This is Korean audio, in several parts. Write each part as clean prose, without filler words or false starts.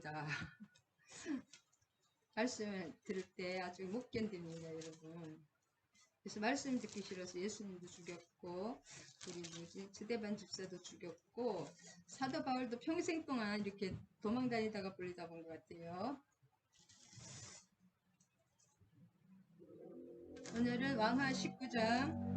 겁니다. 말씀을 들을 때 아주 못 견딥니다, 여러분. 그래서 말씀 듣기 싫어서 예수님도 죽였고, 우리 뭐지, 스데반 집사도 죽였고, 사도 바울도 평생 동안 이렇게 도망다니다가 불리다 본 것 같아요. 오늘은 왕하 19장,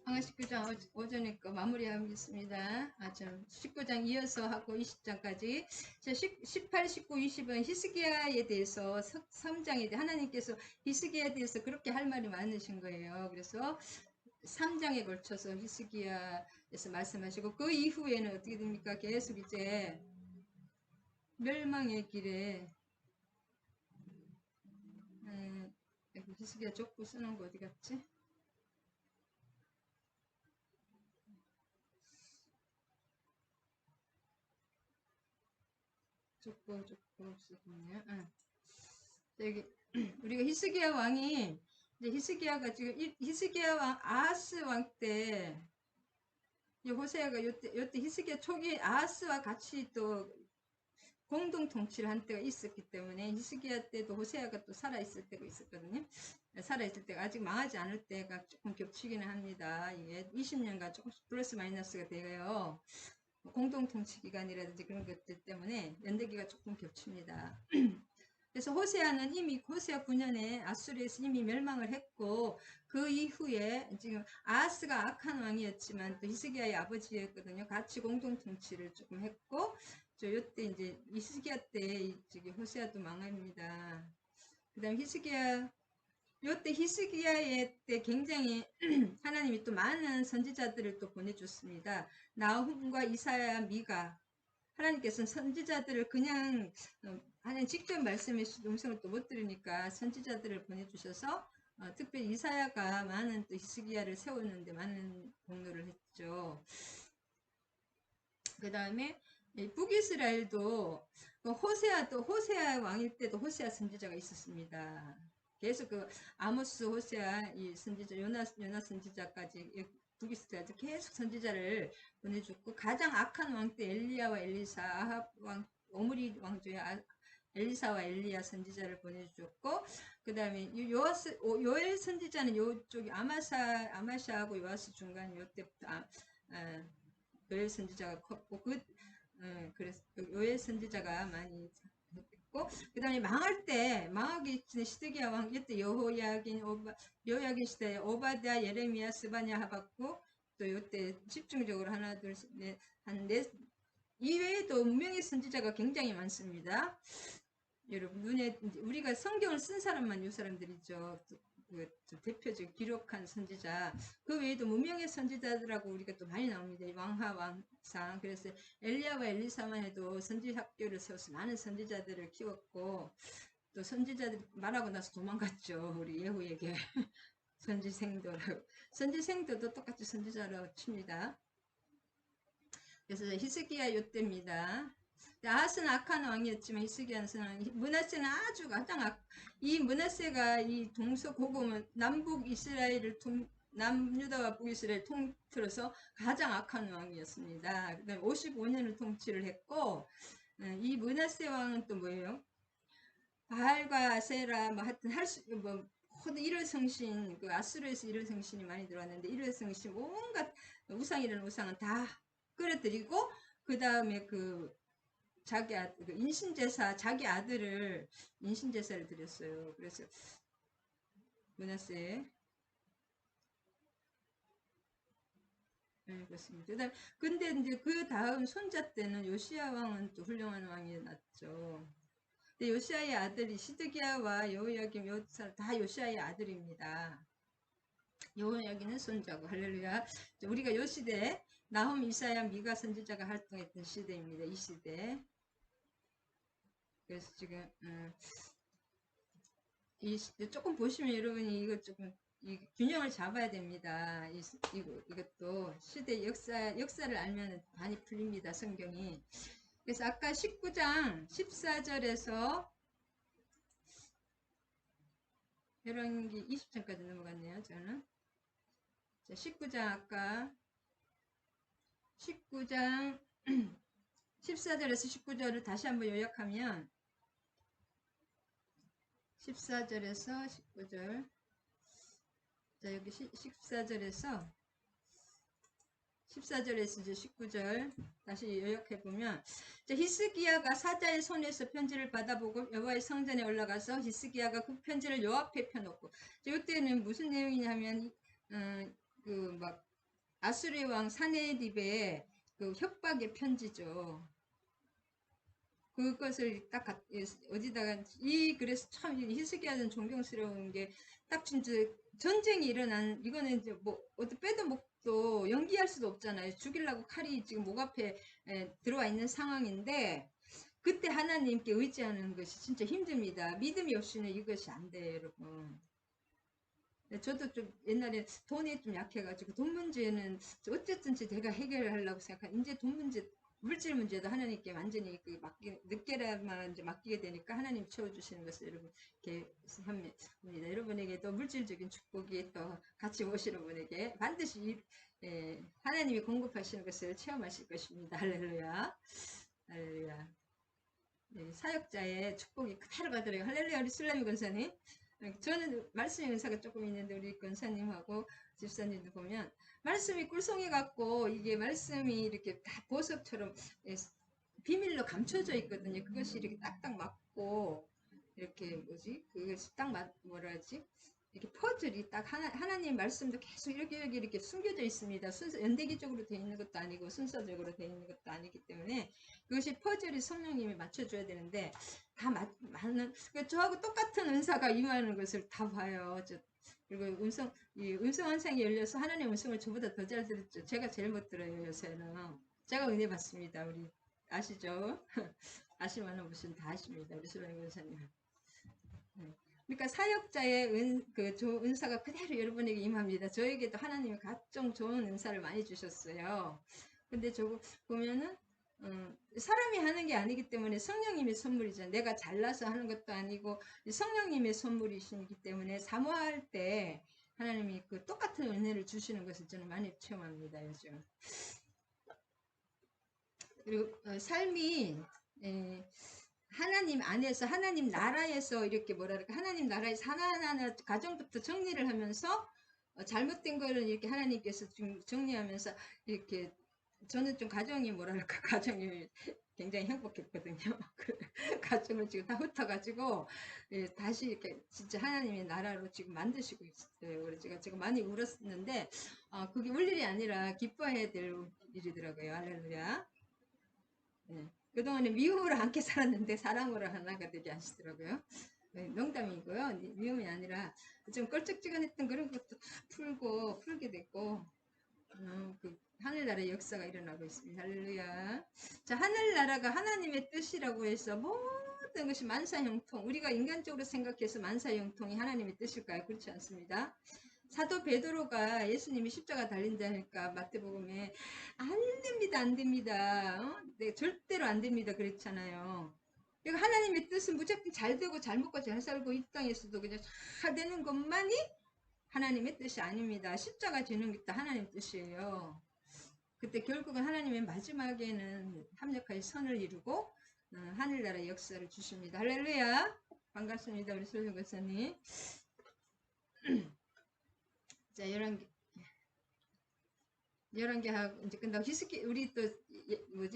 왕하 19장 오전에 거 마무리하겠습니다. 19장 이어서 하고 20장까지. 18, 19, 20은 히스기야에 대해서 3장에 대해 하나님께서 히스기야에 대해서 그렇게 할 말이 많으신 거예요. 그래서 3장에 걸쳐서 히스기야에서 말씀하시고, 그 이후에는 어떻게 됩니까? 계속 이제 멸망의 길에 히스기야 족보 쓰는 거 어디 갔지? 족보 쓰군요. 여기 우리가 히스기야 왕이 이제 히스기야가 지금 히스기야 왕 아하스 왕 때 호세아가 요때 히스기야 초기 아하스와 같이 또 공동 통치를 한 때가 있었기 때문에 히스기야 때도 호세아가 또 살아있을 때가 있었거든요. 살아있을 때가 아직 망하지 않을 때가 조금 겹치기는 합니다. 이게 20년간 조금씩 플러스 마이너스가 돼요. 공동 통치 기간이라든지 그런 것들 때문에 연대기가 조금 겹칩니다. 그래서 호세아는 이미 호세아 9년에 아수르에서 이미 멸망을 했고, 그 이후에 지금 아하스가 악한 왕이었지만 또 히스기야의 아버지였거든요. 같이 공동 통치를 조금 했고, 요때 이제 히스기야 때 호세아도 망합니다. 그 다음 히스기야, 요때 히스기야의 때 굉장히 하나님이 또 많은 선지자들을 또 보내줬습니다. 나훔과 이사야, 미가. 하나님께서는 선지자들을 그냥 하나님 직접 말씀해 주신 음성을 또 못 들으니까 선지자들을 보내주셔서 특별히 이사야가 많은 또 히스기야를 세웠는데 많은 공로를 했죠. 그 다음에 북이스라엘도 호세아 왕일 때도 호세아 선지자가 있었습니다. 계속 그 아모스, 호세아, 이 선지자 요나 선지자까지 북이스라엘 계속 선지자를 보내줬고, 가장 악한 왕 때 엘리야와 엘리사, 아합 왕, 오므리 왕 중에 엘리사와 엘리야 선지자를 보내줬고, 그 다음에 요엘 선지자는 요쪽이 아마샤하고 요아스 중간 요때부터 요엘 선지자가 컸고, 그래서 요엘 선지자가 많이 했고, 그 다음에 망하기 전에 시드기야 왕, 이때 여호야긴 시대에 오바댜, 예레미야, 스바냐, 하박국, 또 요때 집중적으로 하나, 둘, 셋, 넷, 한 넷, 이외에도 무명의 선지자가 굉장히 많습니다. 여러분, 우리가 성경을 쓴 사람만 이 사람들이죠. 그 대표적 기록한 선지자. 그 외에도 무명의 선지자들하고 우리가 또 많이 나옵니다. 왕하, 왕상. 그래서 엘리야와 엘리사만 해도 선지 학교를 세워서 많은 선지자들을 키웠고, 또 선지자들이 말하고 나서 도망갔죠. 우리 예후에게. 선지생도도 똑같이 선지자라고 칩니다. 그래서 히스기야 요때입니다. 아하스는 악한 왕이었지만 히스기야는 므낫세는 아주 가장 이 므낫세가 이 동서고금은 남북 이스라엘을 남유다와 북이스라엘 통틀어서 가장 악한 왕이었습니다. 그다음에 55년을 통치를 했고, 이 므낫세 왕은 또 뭐예요? 바알과 아세라 뭐 하여튼 모든 일월성신, 그 아수르에서 일월성신이 많이 들어왔는데 일월성신 온갖 우상이라는 우상은 다 끌어들이고, 그 다음에 자기 아들을 인신제사를 드렸어요. 그래서 므낫세, 네, 그렇습니다. 근데 이제 그 다음 손자 때는 요시야 왕은 또 훌륭한 왕이 났죠. 근데 요시야의 아들이 시드기야와 여호야김 다 요시야의 아들입니다. 여호야김은 손자고, 할렐루야. 우리가 요 시대 나훔, 이사야, 미가 선지자가 활동했던 시대입니다. 이 시대. 그래서 지금 조금 보시면 여러분이 이거 조금 이 균형을 잡아야 됩니다. 이것도 시대 역사를 알면 많이 풀립니다. 성경이. 그래서 아까 19장 14절에서 열왕기 20장까지 넘어갔네요. 저는. 자, 19장 19장 14절에서 19절을 다시 한번 요약하면 14절에서 19절. 자, 여기 14절에서 이제 19절 다시 요약해 보면, 히스기야가 사자의 손에서 편지를 받아보고 여호와의 성전에 올라가서 히스기야가 그 편지를 요 앞에 펴놓고, 이때는 무슨 내용이냐면 그 막 아수르 왕 사네립의 그 협박의 편지죠. 그것을 딱 어디다가 그래서 참 히스기야는 존경스러운 게, 딱 진짜 전쟁이 일어난, 이거는 이제 뭐 어디 빼도 목도 연기할 수도 없잖아요. 죽이려고 칼이 지금 목 앞에 들어와 있는 상황인데, 그때 하나님께 의지하는 것이 진짜 힘듭니다. 믿음이 없이는 이것이 안 돼요, 여러분. 저도 좀 옛날에 돈이 좀 약해가지고 돈 문제는 어쨌든지 내가 해결을 하려고 생각한, 이제 돈 문제, 물질 문제도 하나님께 완전히 늦게라만 이제 맡기게 되니까 하나님 채워주시는 것을 여러분 이렇게 합니다. 여러분에게 또 물질적인 축복이 또 같이 오시는 분에게 반드시 하나님이 공급하시는 것을 체험하실 것입니다. 할렐루야. 할렐루야. 네, 사역자의 축복이 그대로 가더라고요. 할렐루야. 우리 술라미 권사님. 저는 말씀의 은사가 조금 있는데, 우리 권사님하고 집사님도 보면 말씀이 꿀송이 같고, 이게 말씀이 이렇게 다 보석처럼 비밀로 감춰져 있거든요. 그것이 이렇게 딱딱 맞고, 이렇게 그것이 딱 뭐라 하지? 이렇게 퍼즐이 딱 하나님 말씀도 계속 이렇게 숨겨져 있습니다. 연대기적으로 되어 있는 것도 아니고 순서적으로 되어 있는 것도 아니기 때문에, 그것이 퍼즐이 성령님이 맞춰줘야 되는데, 다 맞는, 저하고 똑같은 은사가 임하는 것을 다 봐요. 그리고 음성 환상이 열려서 하나님의 음성을 저보다 더 잘 들었죠. 제가 제일 못 들어요, 요새는. 제가 은혜 받습니다. 우리 아시죠? 아실만한 분은 다 아십니다. 우리 수라님 권사님. 그러니까 사역자의 은사가 그대로 여러분에게 임합니다. 저에게도 하나님이 각종 좋은 은사를 많이 주셨어요. 근데 저거 보면은 사람이 하는 게 아니기 때문에 성령님의 선물이죠. 내가 잘나서 하는 것도 아니고 성령님의 선물이시기 때문에 사모할 때 하나님이 그 똑같은 은혜를 주시는 것을 저는 많이 체험합니다, 요즘. 그리고 삶이 하나님 안에서, 하나님 나라에서 이렇게 뭐랄까, 하나님 나라에서 하나하나 가정부터 정리를 하면서 잘못된 거를 이렇게 하나님께서 좀 정리하면서 이렇게, 저는 좀 가정이 뭐랄까, 가정이 굉장히 행복했거든요. 가정을 지금 다 흩어가지고 다시 이렇게 진짜 하나님의 나라로 지금 만드시고 있어요. 그래서 제가 많이 울었는데 그게 울 일이 아니라 기뻐해야 될 일이더라고요. 할렐루야. 네. 그동안에 미움으로 함께 살았는데 사랑으로 하나가 되게 하시더라고요. 네, 농담이고요. 미움이 아니라 좀 껄쩍지근했던 그런 것도 다 풀게 됐고, 그 하늘나라의 역사가 일어나고 있습니다. 할렐루야. 자, 하늘나라가 하나님의 뜻이라고 해서 모든 것이 만사형통, 우리가 인간적으로 생각해서 만사형통이 하나님의 뜻일까요? 그렇지 않습니다. 사도 베드로가 예수님이 십자가 달린다 하니까 마태복음에 안 됩니다. 네, 절대로 안 됩니다. 그랬잖아요. 그러니까 하나님의 뜻은 무조건 잘 되고 잘 먹고 잘 살고 이 땅에서도 그냥 잘 되는 것만이 하나님의 뜻이 아닙니다. 십자가 지는 게 다 하나님의 뜻이에요. 그때 결국은 하나님의 마지막에는 합력하여 선을 이루고 하늘나라의 역사를 주십니다. 할렐루야. 반갑습니다. 우리 소영 권사님. 자, 11개 하고 이제 끝나고 우리 또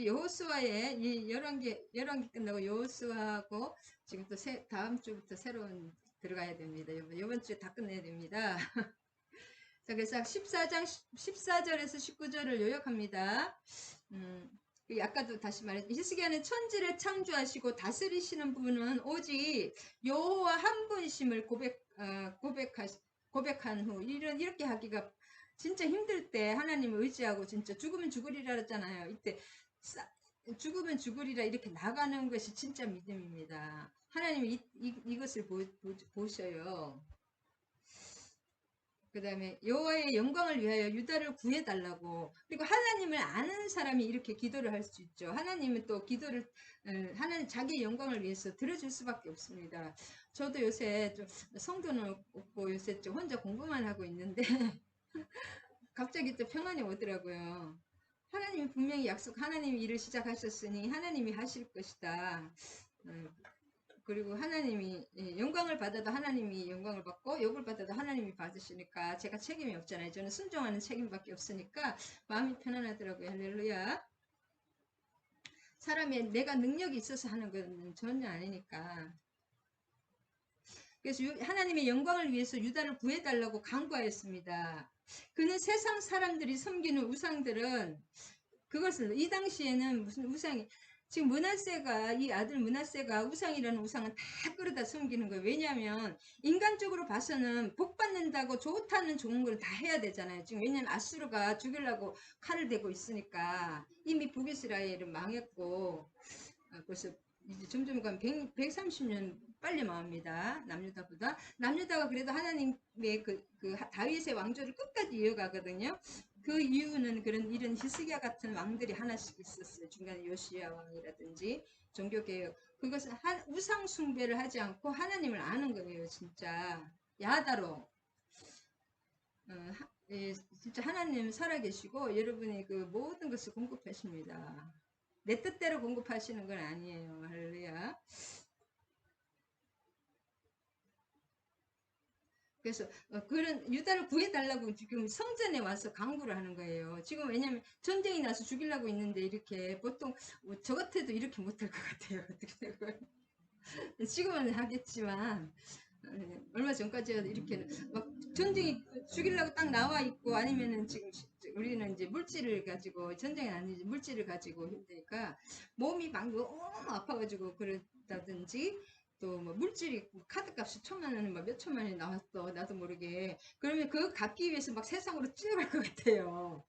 여호수아의 이 11개 끝나고 여호수아하고 지금 또 다음 주부터 새로운 들어가야 됩니다. 이번 주에 다 끝내야 됩니다. 자, 그래서 14절에서 19절을 요약합니다. 아까도 다시 말했죠. 히스기야는 천지를 창조하시고 다스리시는 분은 오직 여호와 한 분이심을 고백한 후, 이렇게 하기가 진짜 힘들 때 하나님을 의지하고 진짜 죽으면 죽으리라 했잖아요. 이때 죽으면 죽으리라 이렇게 나가는 것이 진짜 믿음입니다. 하나님이 이것을 보셔요. 그 다음에 여호와의 영광을 위하여 유다를 구해달라고. 그리고 하나님을 아는 사람이 이렇게 기도를 할 수 있죠. 하나님은 또 기도를 하나님 자기의 영광을 위해서 들어줄 수밖에 없습니다. 저도 요새 좀 성도는 없고 요새 좀 혼자 공부만 하고 있는데 갑자기 또 평안이 오더라고요. 하나님이 분명히 하나님이 일을 시작하셨으니 하나님이 하실 것이다. 그리고 하나님이 영광을 받아도 하나님이 영광을 받고 욕을 받아도 하나님이 받으시니까 제가 책임이 없잖아요. 저는 순종하는 책임밖에 없으니까 마음이 편안하더라고요. 할렐루야. 사람의 내가 능력이 있어서 하는 건 전혀 아니니까. 그래서 하나님의 영광을 위해서 유다를 구해달라고 간구하였습니다. 그는 세상 사람들이 섬기는 우상들은 그것을 이 당시에는 무슨 우상이 지금 므낫세가 이 아들 므낫세가 우상이라는 우상은 다 끌어다 섬기는 거예요. 왜냐하면 인간적으로 봐서는 복 받는다고 좋다는 좋은 걸 다 해야 되잖아요. 지금 왜냐하면 아수르가 죽이려고 칼을 대고 있으니까 이미 북이스라엘은 망했고 그래서 이제 점점 가면 130년 빨리 망합니다. 남유다보다. 남유다가 그래도 하나님의 그 다윗의 왕조를 끝까지 이어가거든요. 그 이유는 이런 히스기야 같은 왕들이 하나씩 있었어요. 중간에 요시야 왕이라든지 종교개혁. 그것은 우상 숭배를 하지 않고 하나님을 아는 거예요. 진짜 야다로. 예, 진짜 하나님 살아계시고 여러분이 그 모든 것을 공급하십니다. 내 뜻대로 공급하시는 건 아니에요. 할렐루야. 그래서 그런 유다를 구해달라고 지금 성전에 와서 강구를 하는 거예요. 지금 왜냐면 전쟁이 나서 죽이려고 있는데 이렇게 보통 저 같아도 이렇게 못할 것 같아요. 어떻게 지금은 하겠지만 얼마 전까지 이렇게 막 전쟁이 죽이려고 딱 나와 있고 아니면은 지금 우리는 이제 물질을 가지고 전쟁이 아니지 물질을 가지고 힘드니까 몸이 막 너무 아파가지고 그랬다든지 또 뭐 물질이 카드값이 1,000만 원이 막 몇천만 원이 나왔어 나도 모르게 그러면 그거 갚기 위해서 막 세상으로 뛰어갈 것 같아요.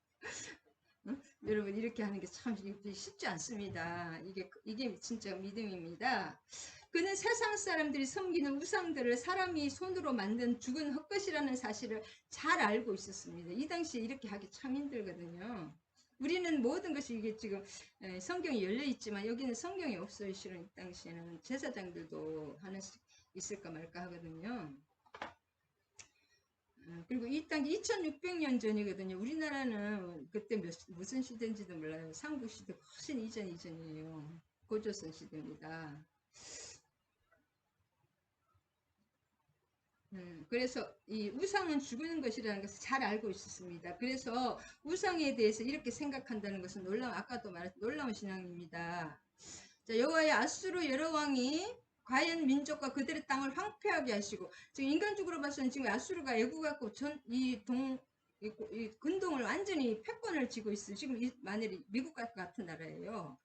응? 여러분 이렇게 하는 게 참 쉽지 않습니다. 이게 진짜 믿음입니다. 그는 세상 사람들이 섬기는 우상들을 사람이 손으로 만든 죽은 헛것이라는 사실을 잘 알고 있었습니다. 이 당시에 이렇게 하기 참 힘들거든요. 우리는 모든 것이 이게 지금 성경이 열려 있지만 여기는 성경이 없어요. 실은 이 당시에는 제사장들도 하나씩 있을까 말까 하거든요. 그리고 이 땅이 2600년 전이거든요. 우리나라는 그때 무슨 시대인지도 몰라요. 삼국시대 훨씬 이전이에요. 고조선 시대입니다. 그래서 이 우상은 죽는 것이라는 것을 잘 알고 있었습니다. 그래서 우상에 대해서 이렇게 생각한다는 것은 아까도 말했던 놀라운 신앙입니다. 자, 여호와의 아수르 여러 왕이 과연 민족과 그들의 땅을 황폐하게 하시고 지금 인간적으로 봐서는 지금 아수르가 애국갖고 이 근동을 완전히 패권을 쥐고 있어요. 지금 만일에 미국 같은 나라예요.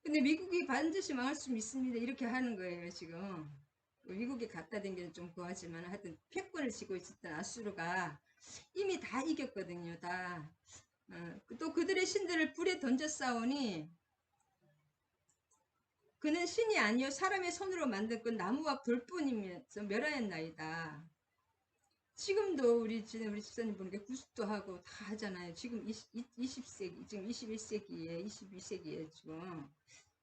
근데 미국이 반드시 망할 수 있습니다. 이렇게 하는 거예요, 지금. 미국에 갖다 댄게는 좀 그하지만 하여튼 패권을 쥐고 있었던 아수르가 이미 다 이겼거든요. 다. 또 그들의 신들을 불에 던져 싸우니 그는 신이 아니요 사람의 손으로 만든 그 나무와 돌뿐이면서 멸하였나이다. 지금도 우리 집사님 보니까 구습도 하고 다 하잖아요. 지금 20세기, 지금 21세기에, 22세기에 지금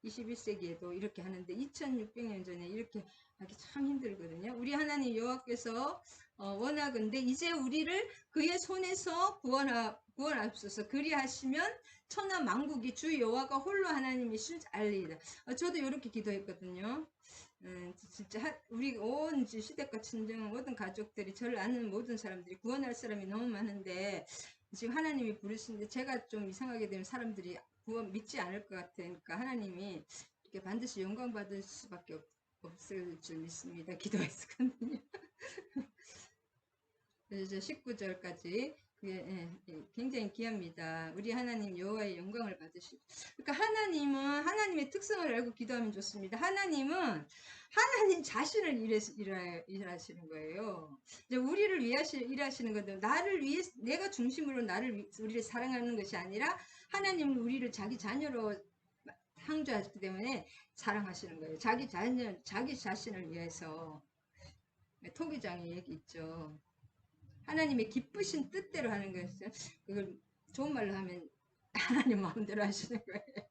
21세기에도 이렇게 하는데 2600년 전에 이렇게 하기 참 힘들거든요. 우리 하나님 여호와께서 원하건대 이제 우리를 그의 손에서 구원하옵소서. 그리하시면 천하 만국이 주 여호와가 홀로 하나님이신 줄 알리이다. 저도 이렇게 기도했거든요. 진짜 우리 온 시댁과 친정 모든 가족들이 저를 아는 모든 사람들이 구원할 사람이 너무 많은데 지금 하나님이 부르시는데 제가 좀 이상하게 되면 사람들이 구원 믿지 않을 것 같으니까 하나님이 이렇게 반드시 영광 받을 수밖에 없을 줄 믿습니다. 기도했었거든요. 그래서 19절까지 굉장히 귀합니다. 우리 하나님 여호와의 영광을 받으시고 그러니까 하나님은 하나님의 특성을 알고 기도하면 좋습니다. 하나님은 하나님 자신을 일하시는 거예요. 이제 우리를 위해 일하시는 건데 나를 위해 내가 중심으로 우리를 사랑하는 것이 아니라 하나님은 우리를 자기 자녀로 창조하셨기 때문에 사랑하시는 거예요. 자기 자신을 위해서 토기장의 얘기 있죠. 하나님의 기쁘신 뜻대로 하는 것은 그걸 좋은 말로 하면 하나님 마음대로 하시는 거예요.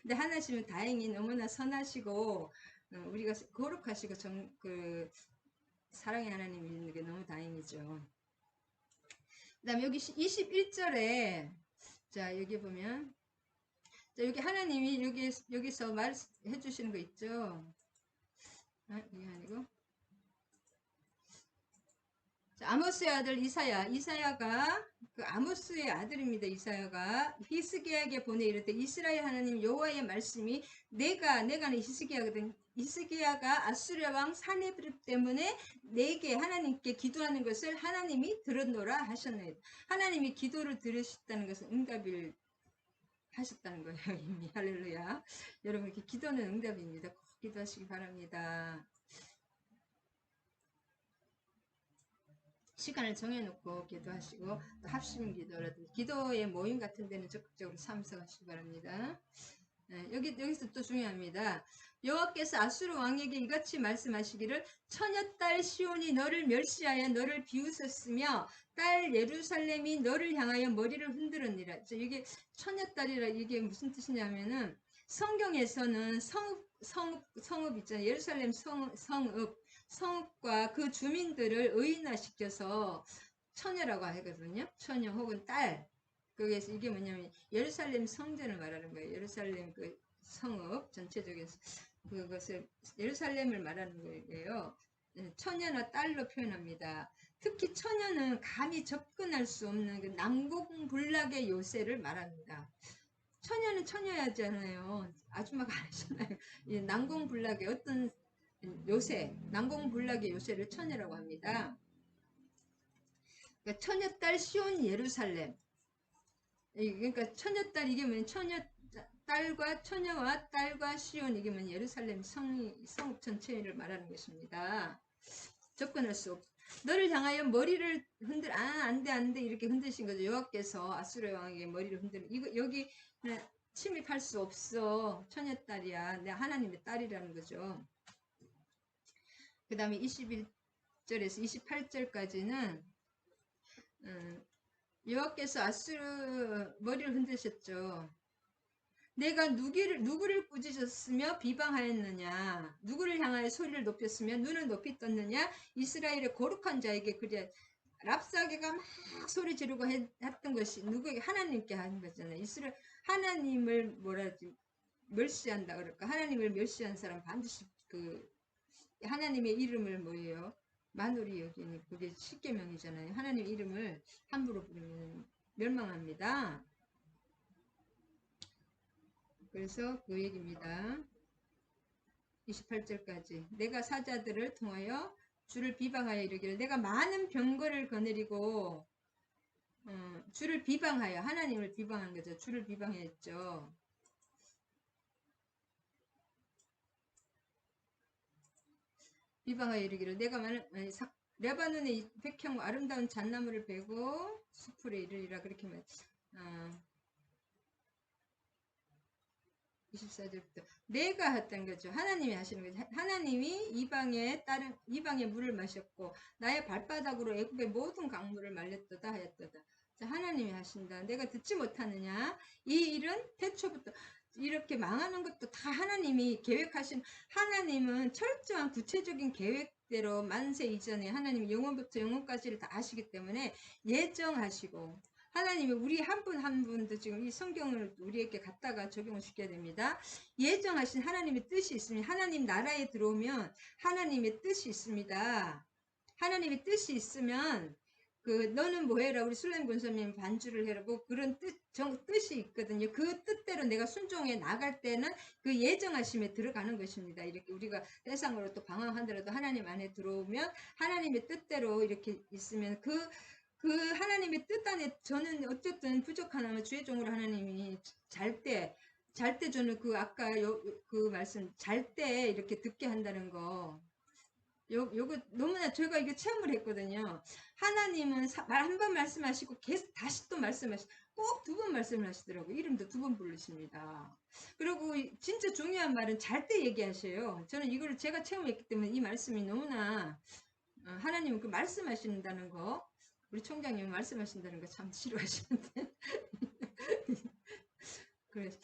근데 하나님은 다행히 너무나 선하시고 우리가 거룩하시고 사랑의 하나님이 있는 게 너무 다행이죠. 그 다음에 여기 21절에 자, 여기 보면, 자, 여기 하나님이 여기서 말해 주시는 거 있죠? 아, 이게 아니고. 자, 아모스의 아들 이사야가 그 아모스의 아들입니다. 이사야가 히스기야에게 보내 이르되 이스라엘 하나님 여호와의 말씀이 내가는 히스기야거든. 히스기야가 아수르 왕 사네브립 때문에 내게 하나님께 기도하는 것을 하나님이 들었노라 하셨나이다. 하나님이 기도를 들으셨다는 것은 응답을 하셨다는 거예요. 이미 할렐루야. 여러분 이렇게 기도는 응답입니다. 꼭 기도하시기 바랍니다. 시간을 정해놓고 기도하시고 또 합심 기도라든지 기도의 모임 같은 데는 적극적으로 참석하시기 바랍니다. 네, 여기서 또 중요합니다. 여호와께서 아수르 왕에게 이같이 말씀하시기를 처녀딸 시온이 너를 멸시하여 너를 비웃었으며 딸 예루살렘이 너를 향하여 머리를 흔들었니라. 이게 처녀딸이라 이게 무슨 뜻이냐면은 성경에서는 성읍 있잖아요. 예루살렘 성읍과 그 주민들을 의인화시켜서 처녀라고 하거든요. 처녀 혹은 딸. 거기에서 이게 뭐냐면 예루살렘 성전을 말하는 거예요. 예루살렘 그 성읍 전체적인 그것을 예루살렘을 말하는 거예요. 처녀나 딸로 표현합니다. 특히 처녀는 감히 접근할 수 없는 그 난공불락의 요새를 말합니다. 처녀는 처녀야잖아요. 아줌마가 아니잖아요. 이 난공불락의 어떤 요새, 난공불락의 요새를 처녀라고 합니다. 그러니까 처녀딸 시온 예루살렘. 그러니까 처녀딸 이게 뭐냐? 처녀와 딸과 시온 이게 뭐냐? 예루살렘 성읍 전체를 말하는 것입니다. 접근할 수 없. 너를 향하여 머리를 안돼 이렇게 흔드신 거죠. 여호와께서 아수르 왕에게 머리를 흔드는 이거 여기 침입할 수 없어. 처녀딸이야. 내 하나님의 딸이라는 거죠. 그 다음에 21절에서 28절까지는 여호와께서 아수르 머리를 흔드셨죠. 내가 누구를 꾸짖었으며 비방하였느냐? 누구를 향하여 소리를 높였으며 눈을 높이 떴느냐? 이스라엘의 거룩한 자에게 그래. 랍사게가 막 소리 지르고 했던 것이 누구에게? 하나님께 하는 거잖아요. 하나님을 뭐라지 멸시한다 그럴까? 하나님을 멸시한 사람 반드시 그 하나님의 이름을 뭐예요? 만홀히 여기니 그게 십계명이잖아요. 하나님 이름을 함부로 부르면 멸망합니다. 그래서 그 얘기입니다. 28절까지 내가 사자들을 통하여 주를 비방하여 이르기를 내가 많은 병거를 거느리고 주를 비방하여 하나님을 비방한 거죠. 주를 비방했죠. 비방하여 이르기를 내가 레바논의 백향 아름다운 잣나무를 베고 수풀에 이르리라 그렇게 말. 24절부터 내가 했던 거죠. 하나님이 하시는 거죠. 하나님이 이방의 물을 마셨고 나의 발바닥으로 애굽의 모든 강물을 말렸도다 하였도다. 자, 하나님이 하신다. 내가 듣지 못하느냐? 이 일은 태초부터 이렇게 망하는 것도 다 하나님이 계획하신. 하나님은 철저한 구체적인 계획대로 만세 이전에 하나님이 영원부터 영원까지를 다 아시기 때문에 예정하시고 하나님이 우리 한 분 한 분도 지금 이 성경을 우리에게 갖다가 적용을 시켜야 됩니다. 예정하신 하나님의 뜻이 있습니다. 하나님 나라에 들어오면 하나님의 뜻이 있습니다. 하나님의 뜻이 있으면 너는 뭐 해라 우리 술래임 권사님 반주를 해라고 그런 뜻이 있거든요. 그 뜻대로 내가 순종해 나갈 때는 그 예정하심에 들어가는 것입니다. 이렇게 우리가 세상으로 또 방황하더라도 하나님 안에 들어오면 하나님의 뜻대로 이렇게 있으면 그 하나님의 뜻 안에 저는 어쨌든 부족하나마 주의 종으로 하나님이 잘 때 저는 아까 그 말씀 잘 때 이렇게 듣게 한다는 거 요거 너무나 제가 이거 체험을 했거든요. 하나님은 말 한 번 말씀하시고 계속 다시 또 말씀하시고 꼭 두 번 말씀을 하시더라고요. 이름도 두 번 부르십니다. 그리고 진짜 중요한 말은 잘 때 얘기하셔요. 저는 이거를 제가 체험했기 때문에 이 말씀이 너무나 하나님은 그 말씀하신다는 거 우리 총장님 말씀하신다는 거 참 싫어하시는데 그래서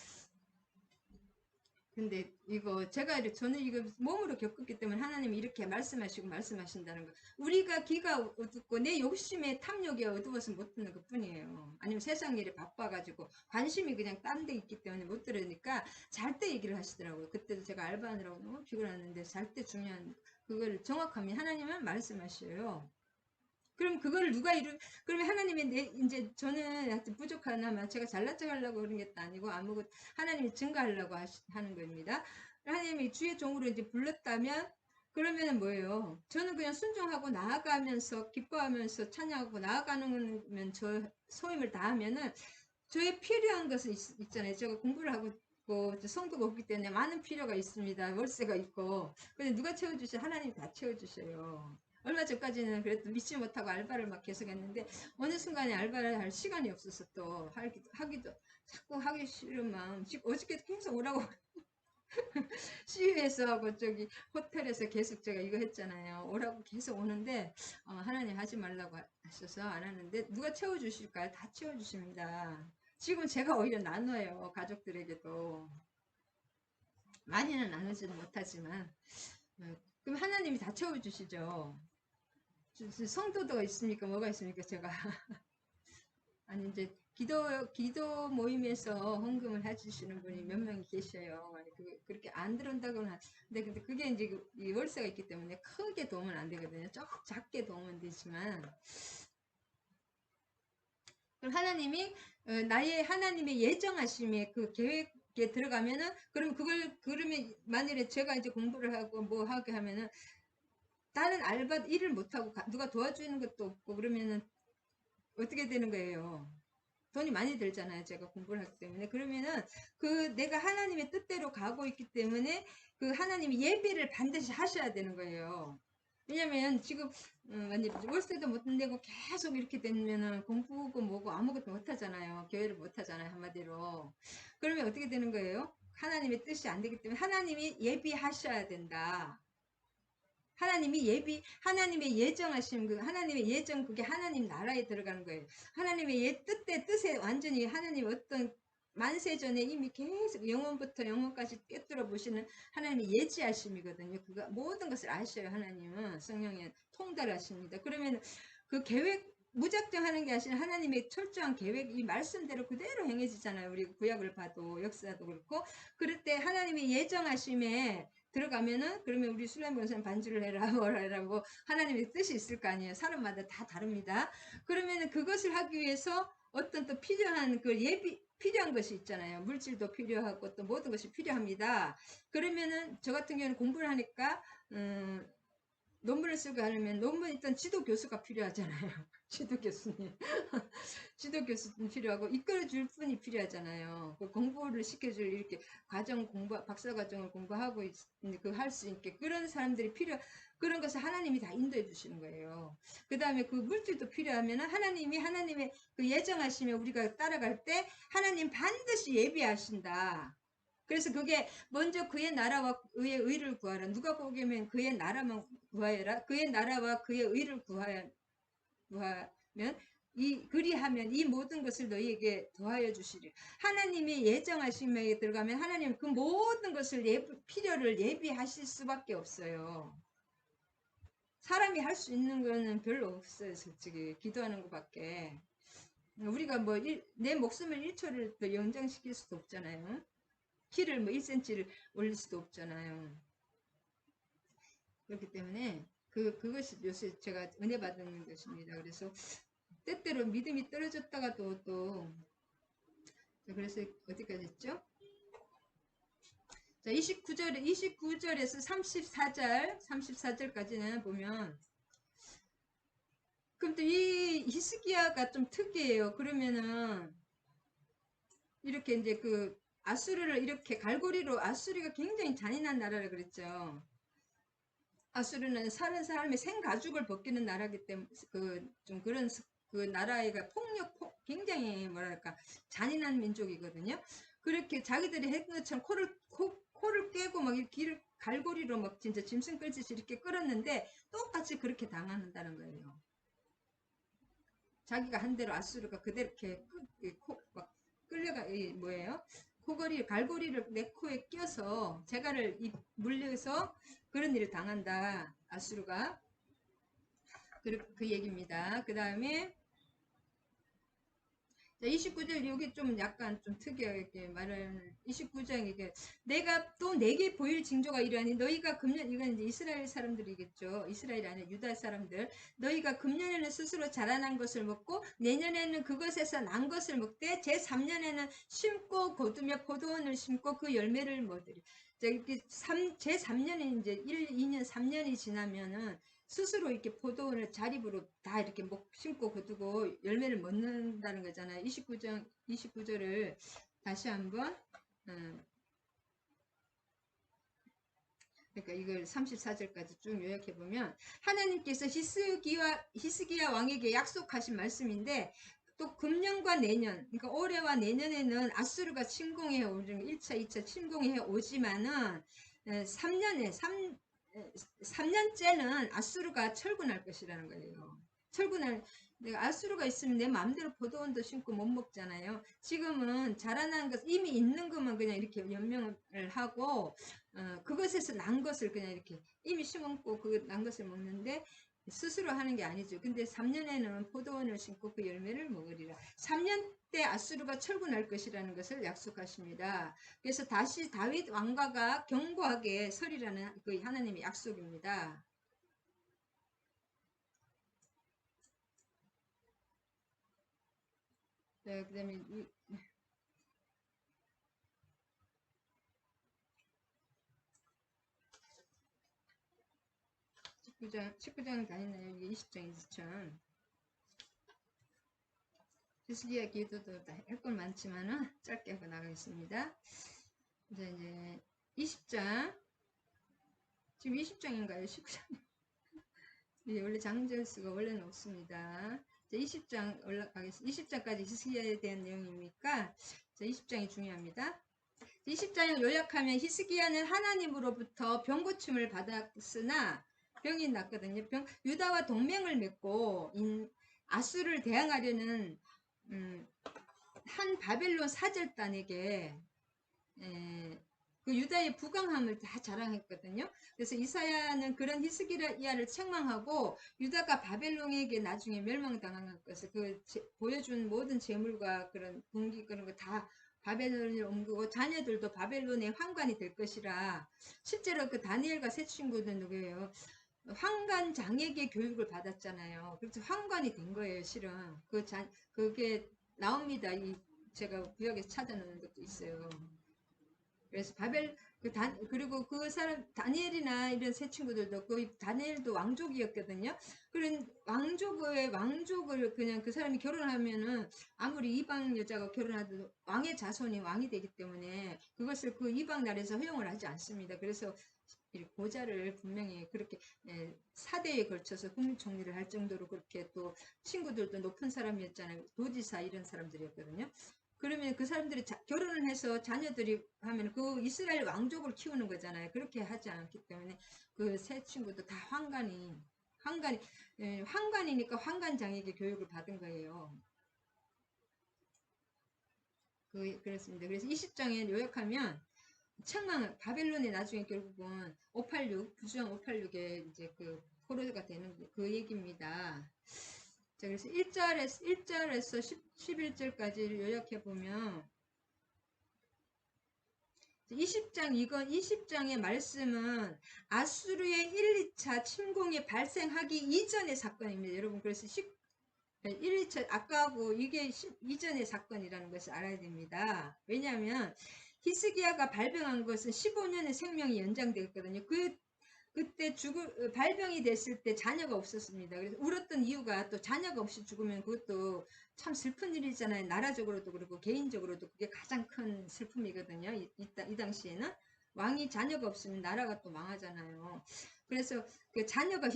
근데 이거 저는 이거 몸으로 겪었기 때문에 하나님이 이렇게 말씀하시고 말씀하신다는 거. 우리가 귀가 어둡고 내 욕심에 탐욕이 어두워서 못 듣는 것 뿐이에요. 아니면 세상 일에 바빠가지고 관심이 그냥 딴 데 있기 때문에 못 들으니까 잘 때 얘기를 하시더라고요. 그때도 제가 알바하느라고 너무 피곤했는데 잘 때 중요한 그걸 정확하면 하나님은 말씀하셔요. 그럼 그거를 그러면 하나님의 이제 저는 하여튼 부족하나마 제가 잘난 척 하려고 그런 게 아니고 아무것도 하나님이 증거하려고 하는 겁니다. 하나님이 주의 종으로 이제 불렀다면 그러면은 뭐예요? 저는 그냥 순종하고 나아가면서 기뻐하면서 찬양하고 나아가는 저 소임을 다하면은 저의 필요한 것은 있잖아요. 제가 공부를 하고 있고 성도가 없기 때문에 많은 필요가 있습니다. 월세가 있고. 근데 누가 채워주셔? 하나님이 다 채워주셔요. 얼마 전까지는 그래도 믿지 못하고 알바를 막 계속 했는데 어느 순간에 알바를 할 시간이 없어서 또 하기도 자꾸 하기 싫은 마음. 지금 어저께 계속 오라고 CU에서 하고 저기 호텔에서 계속 제가 이거 했잖아요. 오라고 계속 오는데 하나님 하지 말라고 하셔서 안 하는데 누가 채워주실까요? 다 채워주십니다. 지금 제가 오히려 나눠요. 가족들에게도. 많이는 나누지는 못하지만 그럼 하나님이 다 채워주시죠. 성도도가 있습니까? 뭐가 있습니까? 제가 아니 이제 기도 모임에서 헌금을 해주시는 분이 몇 명이 계셔요. 아니, 그렇게 안 들어온다고는 근데 그게 이제 이 월세가 있기 때문에 크게 도움은 안 되거든요. 조금 작게 도움은 되지만 그럼 하나님이 나의 하나님의 예정하심의 그 계획에 들어가면은 그러면 만일에 제가 이제 공부를 하고 뭐 하게 하면은 다른 알바 일을 못 하고 누가 도와주는 것도 없고 그러면은 어떻게 되는 거예요? 돈이 많이 들잖아요. 제가 공부를 하기 때문에. 그러면은 내가 하나님의 뜻대로 가고 있기 때문에 그 하나님이 예배를 반드시 하셔야 되는 거예요. 왜냐면 지금 만약 월세도 못 내고 계속 이렇게 되면은 공부고 뭐고 아무것도 못 하잖아요. 교회를 못 하잖아요. 한마디로. 그러면 어떻게 되는 거예요? 하나님의 뜻이 안 되기 때문에 하나님이 예비하셔야 된다. 하나님의 예정하신 하나님의 예정, 그게 하나님 나라에 들어가는 거예요. 하나님의 뜻에 완전히 하나님 어떤 만세전에 이미 계속 영원부터 영원까지 꿰뚫어 보시는 하나님의 예지하심이거든요. 그가 모든 것을 아셔요. 하나님은 성령에 통달하십니다. 그러면 그 계획, 무작정 하는 게 아니라 하나님의 철저한 계획, 이 말씀대로 그대로 행해지잖아요. 우리 구약을 봐도 역사도 그렇고. 그럴 때 하나님의 예정하심에 들어가면은 그러면 우리 수련 권사님 반주를 해라 뭐라 해라고 하나님의 뜻이 있을 거 아니에요. 사람마다 다 다릅니다. 그러면은 그것을 하기 위해서 어떤 또 필요한 필요한 것이 있잖아요. 물질도 필요하고 또 모든 것이 필요합니다. 그러면은 저 같은 경우는 공부를 하니까 논문을 쓰고 하려면 논문 일단 지도 교수가 필요하잖아요. 지도 교수님. 지도 교수님 필요하고 이끌어줄 분이 필요하잖아요. 그 공부를 시켜줄 이렇게 박사 과정을 공부하고 할 수 있게 그런 사람들이 그런 것을 하나님이 다 인도해 주시는 거예요. 그 다음에 그 물질도 필요하면 하나님의 그 예정하시면 우리가 따라갈 때 하나님 반드시 예비하신다. 그래서 그게 먼저 그의 나라와 그의 의를 구하라. 누가 보기에는 그의 나라만 구하여라. 그의 나라와 그의 의를 구하면 그리하면 이 모든 것을 너희에게 더하여 주시리. 하나님이 예정하심에 들어가면 하나님 그 모든 것을 필요를 예비하실 수밖에 없어요. 사람이 할 수 있는 거는 별로 없어요. 솔직히 기도하는 것밖에. 우리가 뭐 내 목숨을 1초를 더 연장시킬 수도 없잖아요. 키를 뭐 1cm를 올릴 수도 없잖아요. 그렇기 때문에 그것이 요새 제가 은혜 받은 것입니다. 그래서 때때로 믿음이 떨어졌다가도 또 그래서 어디까지 했죠? 자, 29절에서 34절까지는 보면 그럼 또 이 히스기야가 좀 특이해요. 그러면은 이렇게 이제 그 아수르를 이렇게 갈고리로 아수리가 굉장히 잔인한 나라라 그랬죠. 아수르는 사는 사람의 생가죽을 벗기는 나라기 때문에 좀 그런 그 나라가 굉장히 뭐랄까 잔인한 민족이거든요. 그렇게 자기들이 했던 것처럼 코를 깨고 막 길을 갈고리로 막 진짜 짐승 끌듯이 이렇게 끌었는데 똑같이 그렇게 당한다는 거예요. 자기가 한 대로 아수르가 그대로 이렇게 막 끌려가 뭐예요? 코걸이 갈고리를 내 코에 껴서 재갈을 물려서 그런 일을 당한다. 아수르가. 그 얘기입니다. 그 다음에 29절 여기 좀 약간 좀 특이하게 말하는 29장 이게 내가 또 내게 보일 징조가 이러하니 너희가 금년 이건 이제 이스라엘 사람들이겠죠. 이스라엘 아니라 유다 사람들 너희가 금년에는 스스로 자라난 것을 먹고 내년에는 그것에서 난 것을 먹되 제 3년에는 심고 거두며 포도원을 심고 그 열매를 먹으리. 제 3년에 이제 1, 2년, 3년이 지나면은 스스로 이렇게 포도원을 자립으로 다 이렇게 심고 거두고 열매를 먹는다는 거잖아요. 29절을 다시 한번, 그러니까 이걸 34절까지 쭉 요약해 보면, 하나님께서 히스기야 왕에게 약속하신 말씀인데, 또 금년과 내년, 그러니까 올해와 내년에는 아수르가 침공해 오는 1차, 2차 침공해 오지만은 3년째는 아수르가 철군할 것이라는 거예요. 내가 아수르가 있으면 내 마음대로 포도원도 심고 못 먹잖아요. 지금은 자라난 것, 이미 있는 것만 그냥 이렇게 연명을 하고, 그것에서 난 것을 그냥 이렇게 이미 심었고, 그 난 것을 먹는데, 스스로 하는 게 아니죠. 근데 3년에는 포도원을 심고 그 열매를 먹으리라. 3년 때 아수르가 철군할 것이라는 것을 약속하십니다. 그래서 다시 다윗 왕가가 견고하게 서리라는 그 하나님의 약속입니다. 네, 그 다음에 19장 다 했나요? 이게 20장, 20장. 히스기야 기도도 다 할 건 많지만은 짧게 하고 나가겠습니다. 이제 20장. 지금 20장인가요? 19장. 원래 장전수가 원래는 없습니다. 20장 올라가겠습니다. 20장까지 히스기야에 대한 내용이니까 20장이 중요합니다. 20장을 요약하면 히스기야는 하나님으로부터 병고침을 받았으나 병이 났거든요. 유다와 동맹을 맺고 아수를 대항하려는 한 바벨론 사절단에게 그 유다의 부강함을 다 자랑했거든요. 그래서 이사야는 그런 히스기야를 책망하고 유다가 바벨론에게 나중에 멸망당한 것을 보여준 모든 재물과 그런 군기 그런 거 다 바벨론을 옮기고 자녀들도 바벨론의 황관이 될 것이라. 실제로 그 다니엘과 세 친구는 누구예요? 황관 장에게 교육을 받았잖아요. 그래서 황관이 된 거예요, 실은. 그게 나옵니다. 제가 구역에서 찾아놓은 것도 있어요. 그래서 그리고 그 사람, 다니엘이나 이런 새 친구들도, 다니엘도 왕족이었거든요. 그런 왕족을 그냥 그 사람이 결혼하면은 아무리 이방 여자가 결혼하도 왕의 자손이 왕이 되기 때문에 그것을 그 이방 나라에서 허용을 하지 않습니다. 그래서 고자를 분명히 그렇게 4대에 걸쳐서 국무총리를 할 정도로 그렇게 또 친구들도 높은 사람이었잖아요. 도지사 이런 사람들이었거든요. 그러면 그 사람들이 결혼을 해서 자녀들이 하면 그 이스라엘 왕족을 키우는 거잖아요. 그렇게 하지 않기 때문에 그 세 친구도 다 황관이니까 황관장에게 교육을 받은 거예요. 그렇습니다. 그래서 20장에 요약하면 바벨론에 나중에 결국은 586, 부주왕 586에 이제 그 포로가 되는 그 얘기입니다. 자, 그래서 1절에서 11절까지를 요약해보면 20장의 말씀은 아수르의 1, 2차 침공이 발생하기 이전의 사건입니다. 여러분, 그래서 1, 2차, 아까하고 이게 이전의 사건이라는 것을 알아야 됩니다. 왜냐하면 히스기야가 발병한 것은 15년의 생명이 연장되었거든요. 그때 발병이 됐을 때 자녀가 없었습니다. 그래서 울었던 이유가 또 자녀가 없이 죽으면 그것도 참 슬픈 일이잖아요. 나라적으로도 그렇고 개인적으로도 그게 가장 큰 슬픔이거든요. 이 당시에는 왕이 자녀가 없으면 나라가 또 망하잖아요. 그래서 그 자녀가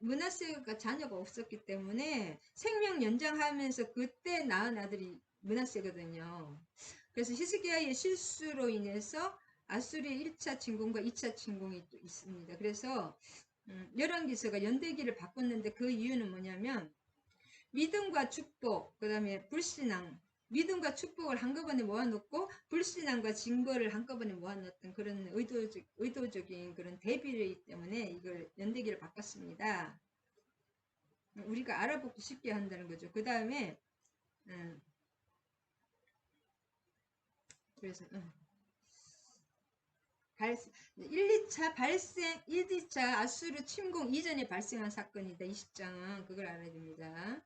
므낫세가 자녀가 없었기 때문에 생명 연장하면서 그때 낳은 아들이 므낫세거든요. 그래서 히스기야의 실수로 인해서 아수리의 1차 침공과 2차 침공이 또 있습니다. 그래서 열왕기서가 연대기를 바꿨는데 그 이유는 뭐냐면 믿음과 축복, 그 다음에 불신앙, 믿음과 축복을 한꺼번에 모아놓고 불신앙과 징벌을 한꺼번에 모아놨던 그런 의도적인 그런 대비이기 때문에 이걸 연대기를 바꿨습니다. 우리가 알아보기 쉽게 한다는 거죠. 그 다음에 그래서 1, 2차 발생, 1, 2차 아수르 침공 이전에 발생한 사건이다. 20장은 그걸 알아야 됩니다.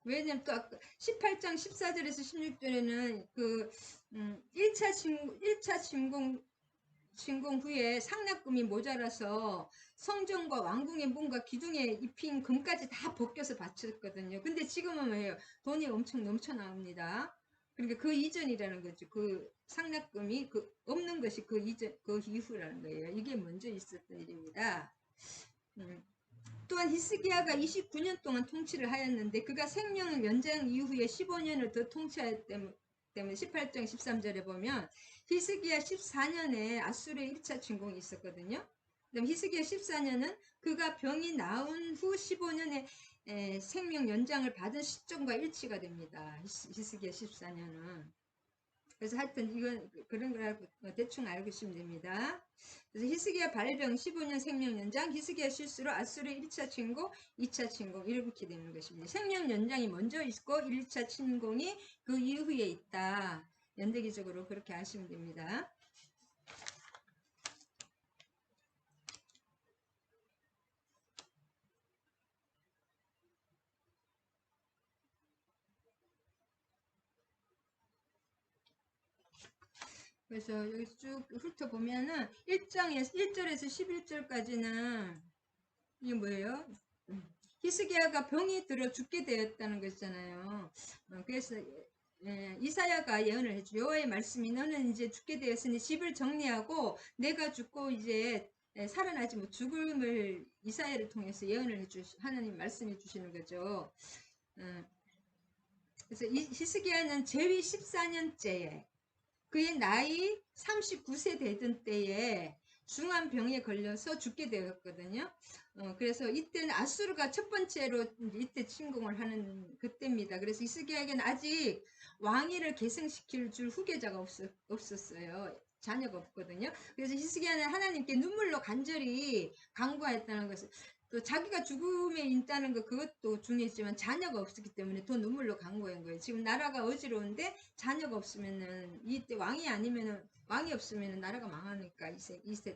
왜냐면 또 18장 14절에서 16절에는 그 1차 침공 후에 상납금이 모자라서 성전과 왕궁의 문과 기둥에 입힌 금까지 다 벗겨서 바쳤거든요. 근데 지금은 왜요? 돈이 엄청 넘쳐 나옵니다. 그러니까 그 이전이라는 거죠. 그 상납금이 그 없는 것이 그 이전 그 이후라는 거예요. 이게 먼저 있었던 일입니다. 또한 히스기야가 29년 동안 통치를 하였는데 그가 생명 연장 이후에 15년을 더 통치하였기 때문에 18장 13절에 보면 히스기야 14년에 아수르의 1차 침공이 있었거든요. 그다음 히스기야 14년은 그가 병이 나은 후 15년에 생명 연장을 받은 시점과 일치가 됩니다. 히스기야 14년은. 그래서 하여튼 이건 그런 걸 알고 대충 알고 있으면 됩니다. 그래서 히스기야 발병 15년 생명 연장, 히스기야 실수로 아수르 1차 침공, 2차 침공 이렇게 되는 것입니다. 생명 연장이 먼저 있고 1차 침공이 그 이후에 있다. 연대기적으로 그렇게 아시면 됩니다. 그래서 여기 쭉 훑어보면은 1절에서 11절까지는 이게 뭐예요? 히스기야가 병이 들어 죽게 되었다는 것이잖아요. 그래서 이사야가 예언을 해줘. 여호와의 말씀이 너는 이제 죽게 되었으니 집을 정리하고 내가 죽고 이제 살아나지 못 죽음을 이사야를 통해서 예언을 해주 하나님 말씀해 주시는 거죠. 그래서 히스기야는 제위 14년째에 그의 나이 39세 되던 때에 중한 병에 걸려서 죽게 되었거든요. 그래서 이때는 아수르가 첫 번째로 이때 침공을 하는 그때입니다. 그래서 히스기야에게는 아직 왕위를 계승시킬 줄 후계자가 없었어요. 자녀가 없거든요. 그래서 히스기야는 하나님께 눈물로 간절히 간구하였다는 것을 또 자기가 죽음에 있다는 거 그것도 중요했지만 자녀가 없었기 때문에 더 눈물로 간구한 거예요. 지금 나라가 어지러운데 자녀가 없으면은 이때 왕이 아니면은 왕이 없으면은 나라가 망하니까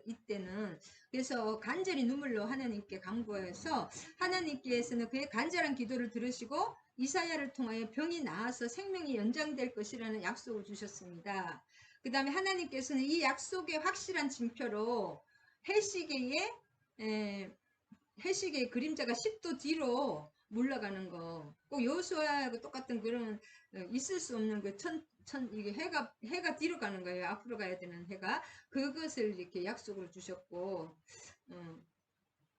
이때는 그래서 간절히 눈물로 하나님께 간구해서 하나님께서는 그의 간절한 기도를 들으시고 이사야를 통하여 병이 나아서 생명이 연장될 것이라는 약속을 주셨습니다. 그 다음에 하나님께서는 이 약속의 확실한 징표로 해시계의 그림자가 10도 뒤로 물러가는 거. 꼭 여호수아하고 똑같은 그런 있을 수 없는 그 이게 해가 뒤로 가는 거예요. 앞으로 가야 되는 해가 그것을 이렇게 약속을 주셨고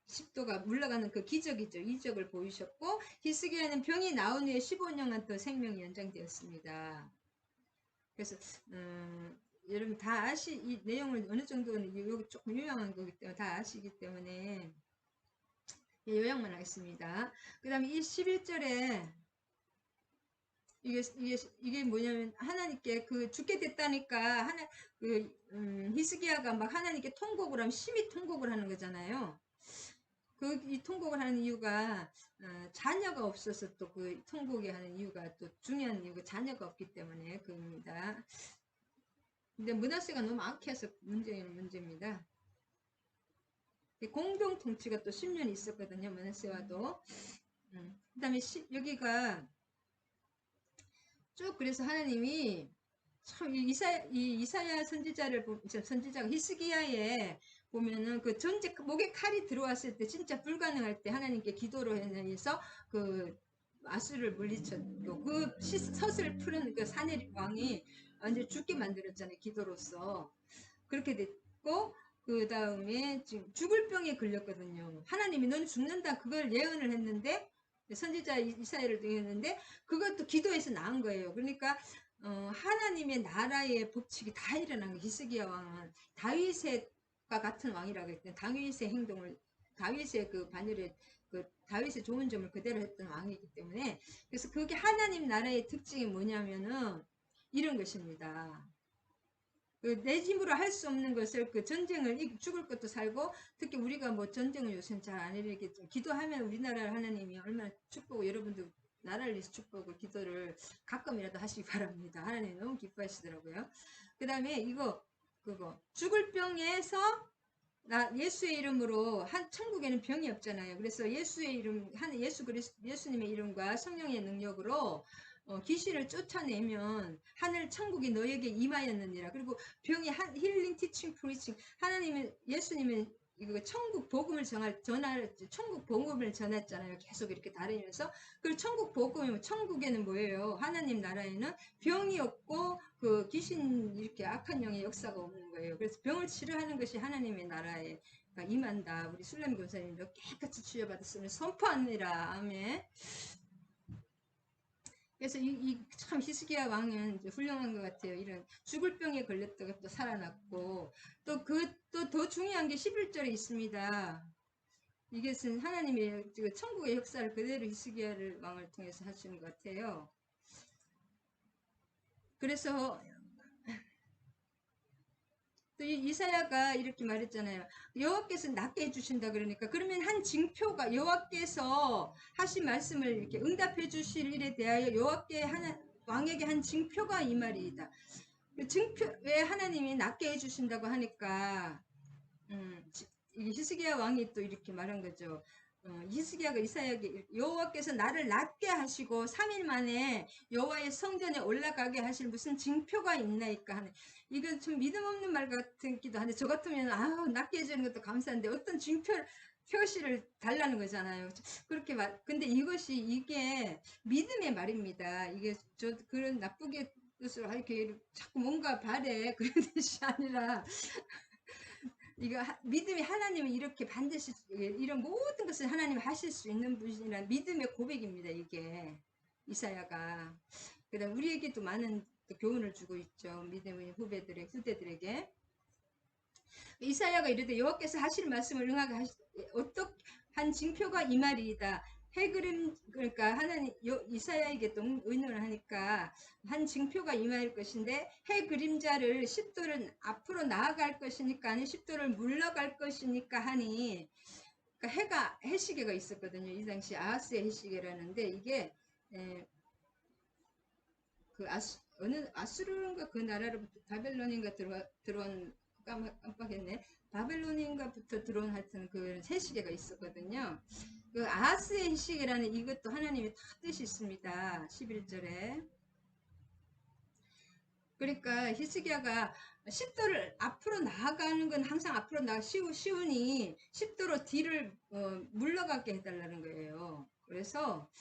10도가 물러가는 그 기적이죠. 이적을 보이셨고 히스기야는 병이 나온 후에 15년간 더 생명이 연장되었습니다. 그래서 여러분 다 이 내용을 어느 정도는 여기 조금 유명한 거기 때문에 다 아시기 때문에 요약만 하겠습니다. 그 다음에 이 11절에 이게 뭐냐면 하나님께 그 죽게 됐다니까 히스기야가 막 하나님께 통곡을 하면 심히 통곡을 하는 거잖아요. 이 통곡을 하는 이유가 자녀가 없어서 또 그 통곡이 하는 이유가 또 중요한 이유가 자녀가 없기 때문에 그겁니다. 근데 므낫세가 너무 악해서 문제입니다. 공동 통치가 또 10년 있었거든요. 므낫세와도. 그 다음에 여기가 쭉 그래서 하나님이 참 이사야 선지자가 히스기야에 보면은 그 전제 목에 칼이 들어왔을 때 진짜 불가능할 때 하나님께 기도로 해서 그 아수를 물리쳤고 그 섯을 푸른 그 사내립 왕이 완전 죽게 만들었잖아요. 기도로서 그렇게 됐고 그 다음에 지금 죽을 병에 걸렸거든요. 하나님이 넌 죽는다 그걸 예언을 했는데 선지자 이사야를 했는데 그것도 기도해서 나은 거예요. 그러니까 하나님의 나라의 법칙이 다 일어난 거예요. 히스기야 왕은 다윗과 같은 왕이라고 했더니 다윗의 행동을 다윗의 그 반열에 그 다윗의 좋은 점을 그대로 했던 왕이기 때문에, 그래서 그게 하나님 나라의 특징이 뭐냐면은 이런 것입니다. 그 내 힘으로 할 수 없는 것을, 그 전쟁을 죽을 것도 살고, 특히 우리가 뭐 전쟁을 요새는 잘 안 일으키겠지만 기도하면 우리나라 하나님이 얼마나 축복을, 여러분들 나라를 위해서 축복을 기도를 가끔이라도 하시기 바랍니다. 하나님이 너무 기뻐하시더라고요. 그 다음에 이거 그거 죽을 병에서 나 예수의 이름으로, 한 천국에는 병이 없잖아요. 그래서 예수의 이름, 한 예수 그리스 예수님의 이름과 성령의 능력으로 귀신을 쫓아내면 하늘 천국이 너에게 임하였느니라. 그리고 병이 힐링 티칭 프리칭, 하나님은 예수님은 이거 천국 복음을 전할 천국 복음을 전했잖아요. 계속 이렇게 다니면서. 그리고 천국 복음이면, 천국에는 뭐예요? 하나님 나라에는 병이 없고 그 귀신 이렇게 악한 영의 역사가 없는 거예요. 그래서 병을 치료하는 것이 하나님의 나라에 임한다. 우리 술렘 교사님도 깨끗이 치료받았으면 선포하느니라. 아멘. 그래서 참 히스기야 왕은 훌륭한 것 같아요. 이런 죽을 병에 걸렸다가 또 살아났고, 또 더 중요한 게 11절에 있습니다. 이것은 하나님의 천국의 역사를 그대로 히스기야를 왕을 통해서 하시는 것 같아요. 그래서 또 이사야가 이렇게 말했잖아요. 여호와께서 낫게 해주신다 그러니까, 그러면 한 징표가, 여호와께서 하신 말씀을 이렇게 응답해 주실 일에 대하여 여호와께 왕에게 한 징표가 이 말이다. 그 징표, 왜 하나님이 낫게 해주신다고 하니까 이 히스기야 왕이 또 이렇게 말한 거죠. 히스기야가 이사야에게 여호와께서 나를 낫게 하시고 3일 만에 여호와의 성전에 올라가게 하실 무슨 징표가 있나이까 하는, 이건 좀 믿음 없는 말 같기도 한데, 저 같으면 낫게 해주는 것도 감사한데 어떤 표시를 달라는 거잖아요. 그렇게 근데 이게 믿음의 말입니다. 이게 그런 나쁘게 뜻으로 이렇게 자꾸 뭔가 바래 그런 뜻이 아니라, 이거 믿음이, 하나님은 이렇게 반드시 이런 모든 것을 하나님이 하실 수 있는 분이라는 믿음의 고백입니다. 이게 이사야가. 그다음 우리에게도 많은 또 교훈을 주고 있죠. 믿음의 후대들에게. 이사야가 이르되 여호와께서 하실 말씀을 응하게 어떻게 한 징표가 이 말이다. 해그림, 그러니까 하나님 이사야에게 또 의논을 하니까 한 징표가 이 말일 것인데, 해 그림자를 10도를 앞으로 나아갈 것이니까, 아니 10도를 물러갈 것이니까 하니, 그러니까 해시계가 있었거든요. 이 당시 아하스의 해시계라는데, 이게 그 어느 아수르인가 그 나라로부터 바벨론인가 들어온, 깜빡했네. 바벨론인가부터 들어온 하여튼 그 해시계가 있었거든요. 그 아하스의 해시계라는 이것도 하나님의 다 뜻이 있습니다. 11절에. 그러니까 히스기야가 10도를 앞으로 나아가는 건 항상 앞으로 쉬우니 10도로 뒤를 물러가게 해달라는 거예요. 그래서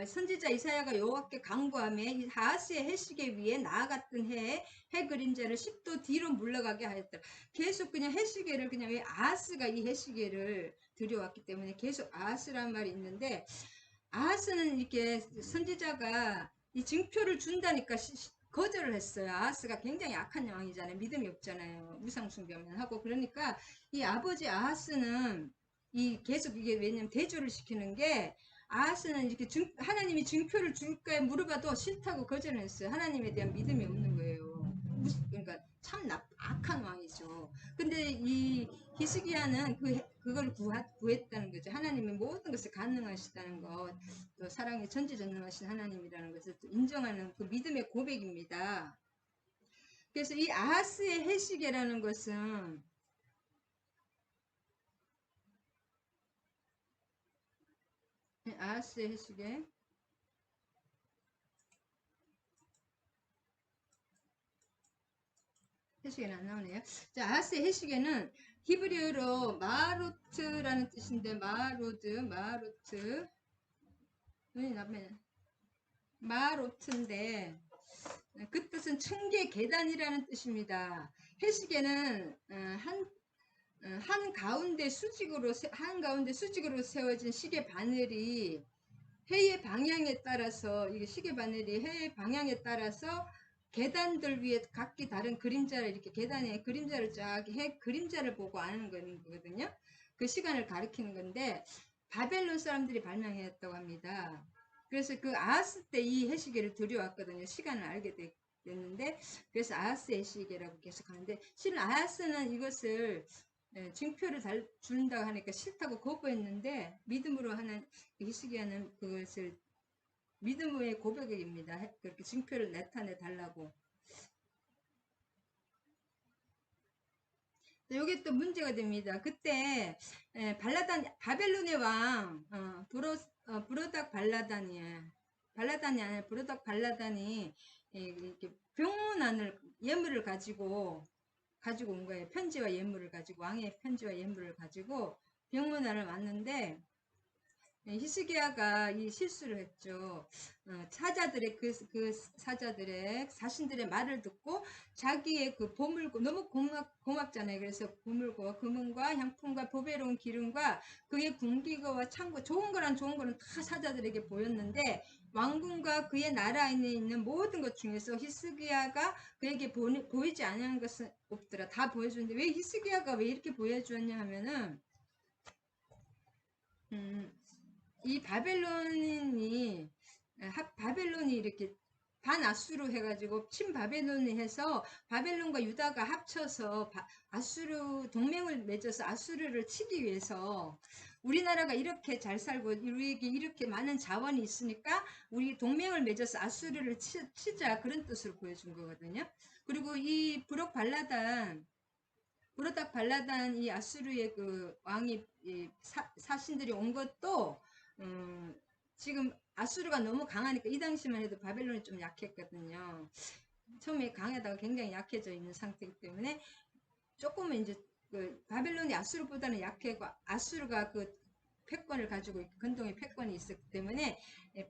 선지자 이사야가 여호와께 간구하며 이 아하스의 해시계 위에 나아갔던 해에 해 그림자를 10도 뒤로 물러가게 하였더라. 계속 그냥 해시계를, 그냥 왜 아하스가 이 해시계를 들여왔기 때문에 계속 아하스란 말이 있는데, 아하스는 이렇게 선지자가 이 징표를 준다니까 거절을 했어요. 아하스가 굉장히 악한 왕이잖아요. 믿음이 없잖아요. 우상숭배만 하고. 그러니까 이 아버지 아하스는 계속 이게, 왜냐면 대조를 시키는 게, 아하스는 이렇게 하나님이 징표를 줄까에 물어봐도 싫다고 거절을 했어요. 하나님에 대한 믿음이 없는 거예요. 그러니까 참 악한 왕이죠. 근데 이 히스기야는 그걸 구했다는 거죠. 하나님의 모든 것을 가능하시다는 것, 또 사랑의 전지전능하신 하나님이라는 것을 또 인정하는 그 믿음의 고백입니다. 그래서 이 아하스의 해시계라는 것은, 아하스의 해시계, 해시계는 안 나오네요. 자, 아하스의 해시계는 히브리어로 마루트라는 뜻인데, 마루트, 눈이 나쁘네. 마로트인데, 그 뜻은 층계 계단이라는 뜻입니다. 해시계는 한 가운데 수직으로 세워진 시계 바늘이 해의 방향에 따라서, 이게 시계 바늘이 해의 방향에 따라서 계단들 위에 각기 다른 그림자를, 이렇게 계단에 그림자를 쫙 해 그림자를 보고 아는 거거든요. 그 시간을 가리키는 건데 바벨론 사람들이 발명했다고 합니다. 그래서 그 아하스 때 이 해시계를 들여왔거든요. 시간을 알게 됐는데 그래서 아하스의 해시계라고 계속 하는데 실은 아하스는 이것을 징표를 준다고 하니까 싫다고 거부했는데 믿음으로 하는 히스기야는 그것을 믿음의 고백입니다. 그렇게 징표를 나타내 달라고. 여기 또 문제가 됩니다. 그때 바벨론의 왕 브로닥 발라단이 아니라 브로닥 발라단이 이렇게 병문안을 예물을 가지고 온 거예요. 편지와 예물을 가지고 왕의 편지와 예물을 가지고 병문안을 왔는데 히스기야가 이 실수를 했죠. 사자들의 사자들의 자신들의 말을 듣고 자기의 그 보물고 너무 고맙잖아요. 그래서 보물고 금은과 향품과 보배로운 기름과 그의 군기거와 창고 좋은 거는 다 사자들에게 보였는데 왕궁과 그의 나라에 있는 모든 것 중에서 히스기야가 그에게 보이지 않는 것은 없더라. 다 보여주는데 왜 히스기야가 왜 이렇게 보여주었냐 하면은 이 바벨론이 이렇게 반아수르 해가지고 친바벨론이 해서 바벨론과 유다가 합쳐서 아수르 동맹을 맺어서 아수르를 치기 위해서 우리나라가 이렇게 잘 살고 우리에게 이렇게 많은 자원이 있으니까 우리 동맹을 맺어서 아수르를 치자 그런 뜻으로 보여준 거거든요. 그리고 이 브로닥 발라단 이 아수르의 그 왕이 사신들이 온 것도 지금 아수르가 너무 강하니까 이 당시만 해도 바벨론이 좀 약했거든요. 처음에 강하다가 굉장히 약해져 있는 상태이기 때문에 조금은 이제 그 바벨론이 아수르보다는 약해고 아수르가 그 패권을 가지고 있고 근동의 패권이 있었기 때문에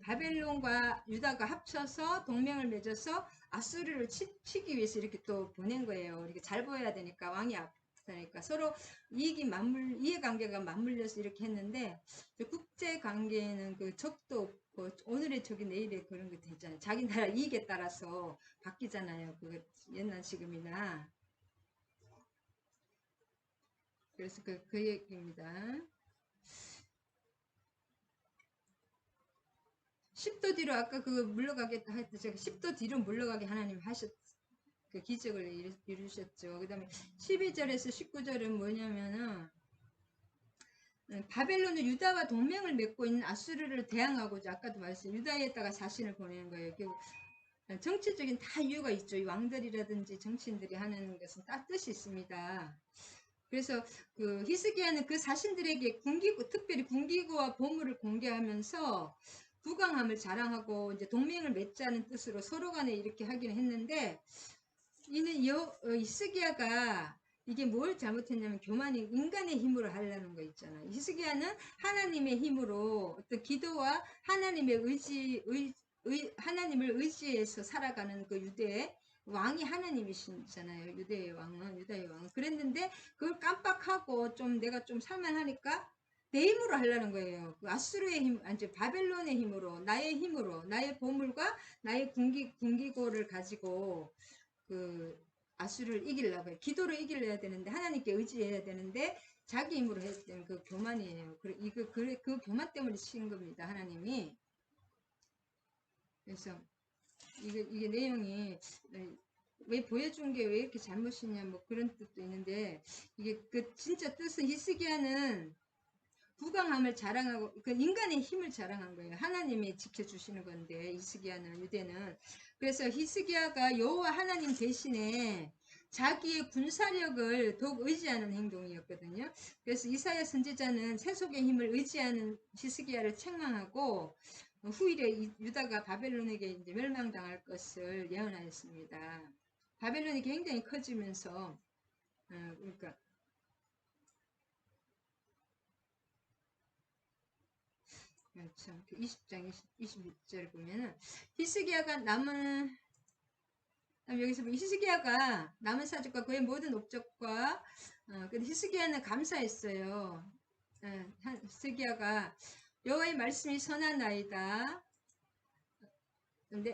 바벨론과 유다가 합쳐서 동맹을 맺어서 아수르를 치기 위해서 이렇게 또 보낸 거예요. 이렇게 잘 보여야 되니까 왕이 그러니까 서로 이해관계가 맞물려서 이렇게 했는데 국제 관계는 그 적도 없고 오늘의 적이 내일의 그런 게 되잖아요. 자기 나라 이익에 따라서 바뀌잖아요. 그 옛날 지금이나 그래서 그 얘기입니다. 10도 뒤로 아까 그 물러가게 했듯이 제가 10도 뒤로 물러가게 하나님 그 기적을 이루셨죠. 그 다음에 12절에서 19절은 뭐냐면은 바벨론은 유다와 동맹을 맺고 있는 아수르를 대항하고자 아까도 말했어요. 유다에다가 자신을 보내는 거예요. 정치적인 다 이유가 있죠. 이 왕들이라든지 정치인들이 하는 것은 다 뜻이 있습니다. 그래서 그 히스기야는 그 자신들에게 특별히 군기구와 보물을 공개하면서 부강함을 자랑하고 이제 동맹을 맺자는 뜻으로 서로 간에 이렇게 하기는 했는데 이는 히스기야가 이게 뭘 잘못했냐면 교만이 인간의 힘으로 하려는 거 있잖아요. 히스기야는 하나님의 힘으로 어떤 기도와 하나님의 하나님을 의지해서 살아가는 그 유대의 왕이 하나님이시잖아요. 유다의 왕은. 그랬는데 그걸 깜빡하고 좀 내가 좀 살만하니까 내 힘으로 하려는 거예요. 그 아수르의 힘, 아니 바벨론의 힘으로, 나의 힘으로, 나의 보물과 나의 군기고를 가지고 그 아수르를 이기려고 해요. 기도로 이기려야 되는데 하나님께 의지해야 되는데 자기 힘으로 했던 그 교만이에요. 그 교만 때문에 치인 겁니다. 하나님이. 그래서 이게 내용이 왜 보여준 게 왜 이렇게 잘못이냐 뭐 그런 뜻도 있는데 이게 그 진짜 뜻은 히스기야는 부강함을 자랑하고 그 인간의 힘을 자랑한 거예요. 하나님이 지켜주시는 건데 히스기야는 유대는 그래서 히스기야가 여호와 하나님 대신에 자기의 군사력을 더욱 의지하는 행동이었거든요. 그래서 이사야 선지자는 세속의 힘을 의지하는 히스기야를 책망하고 후일에 유다가 바벨론에게 이제 멸망당할 것을 예언하였습니다. 바벨론이 굉장히 커지면서 그러니까 20장 26절 보면은 히스기야가 여기서 히스기야가 남은 사족과 그의 모든 업적과 근데 히스기야는 감사했어요. 히스기야가 여호와의 말씀이 선하나이다.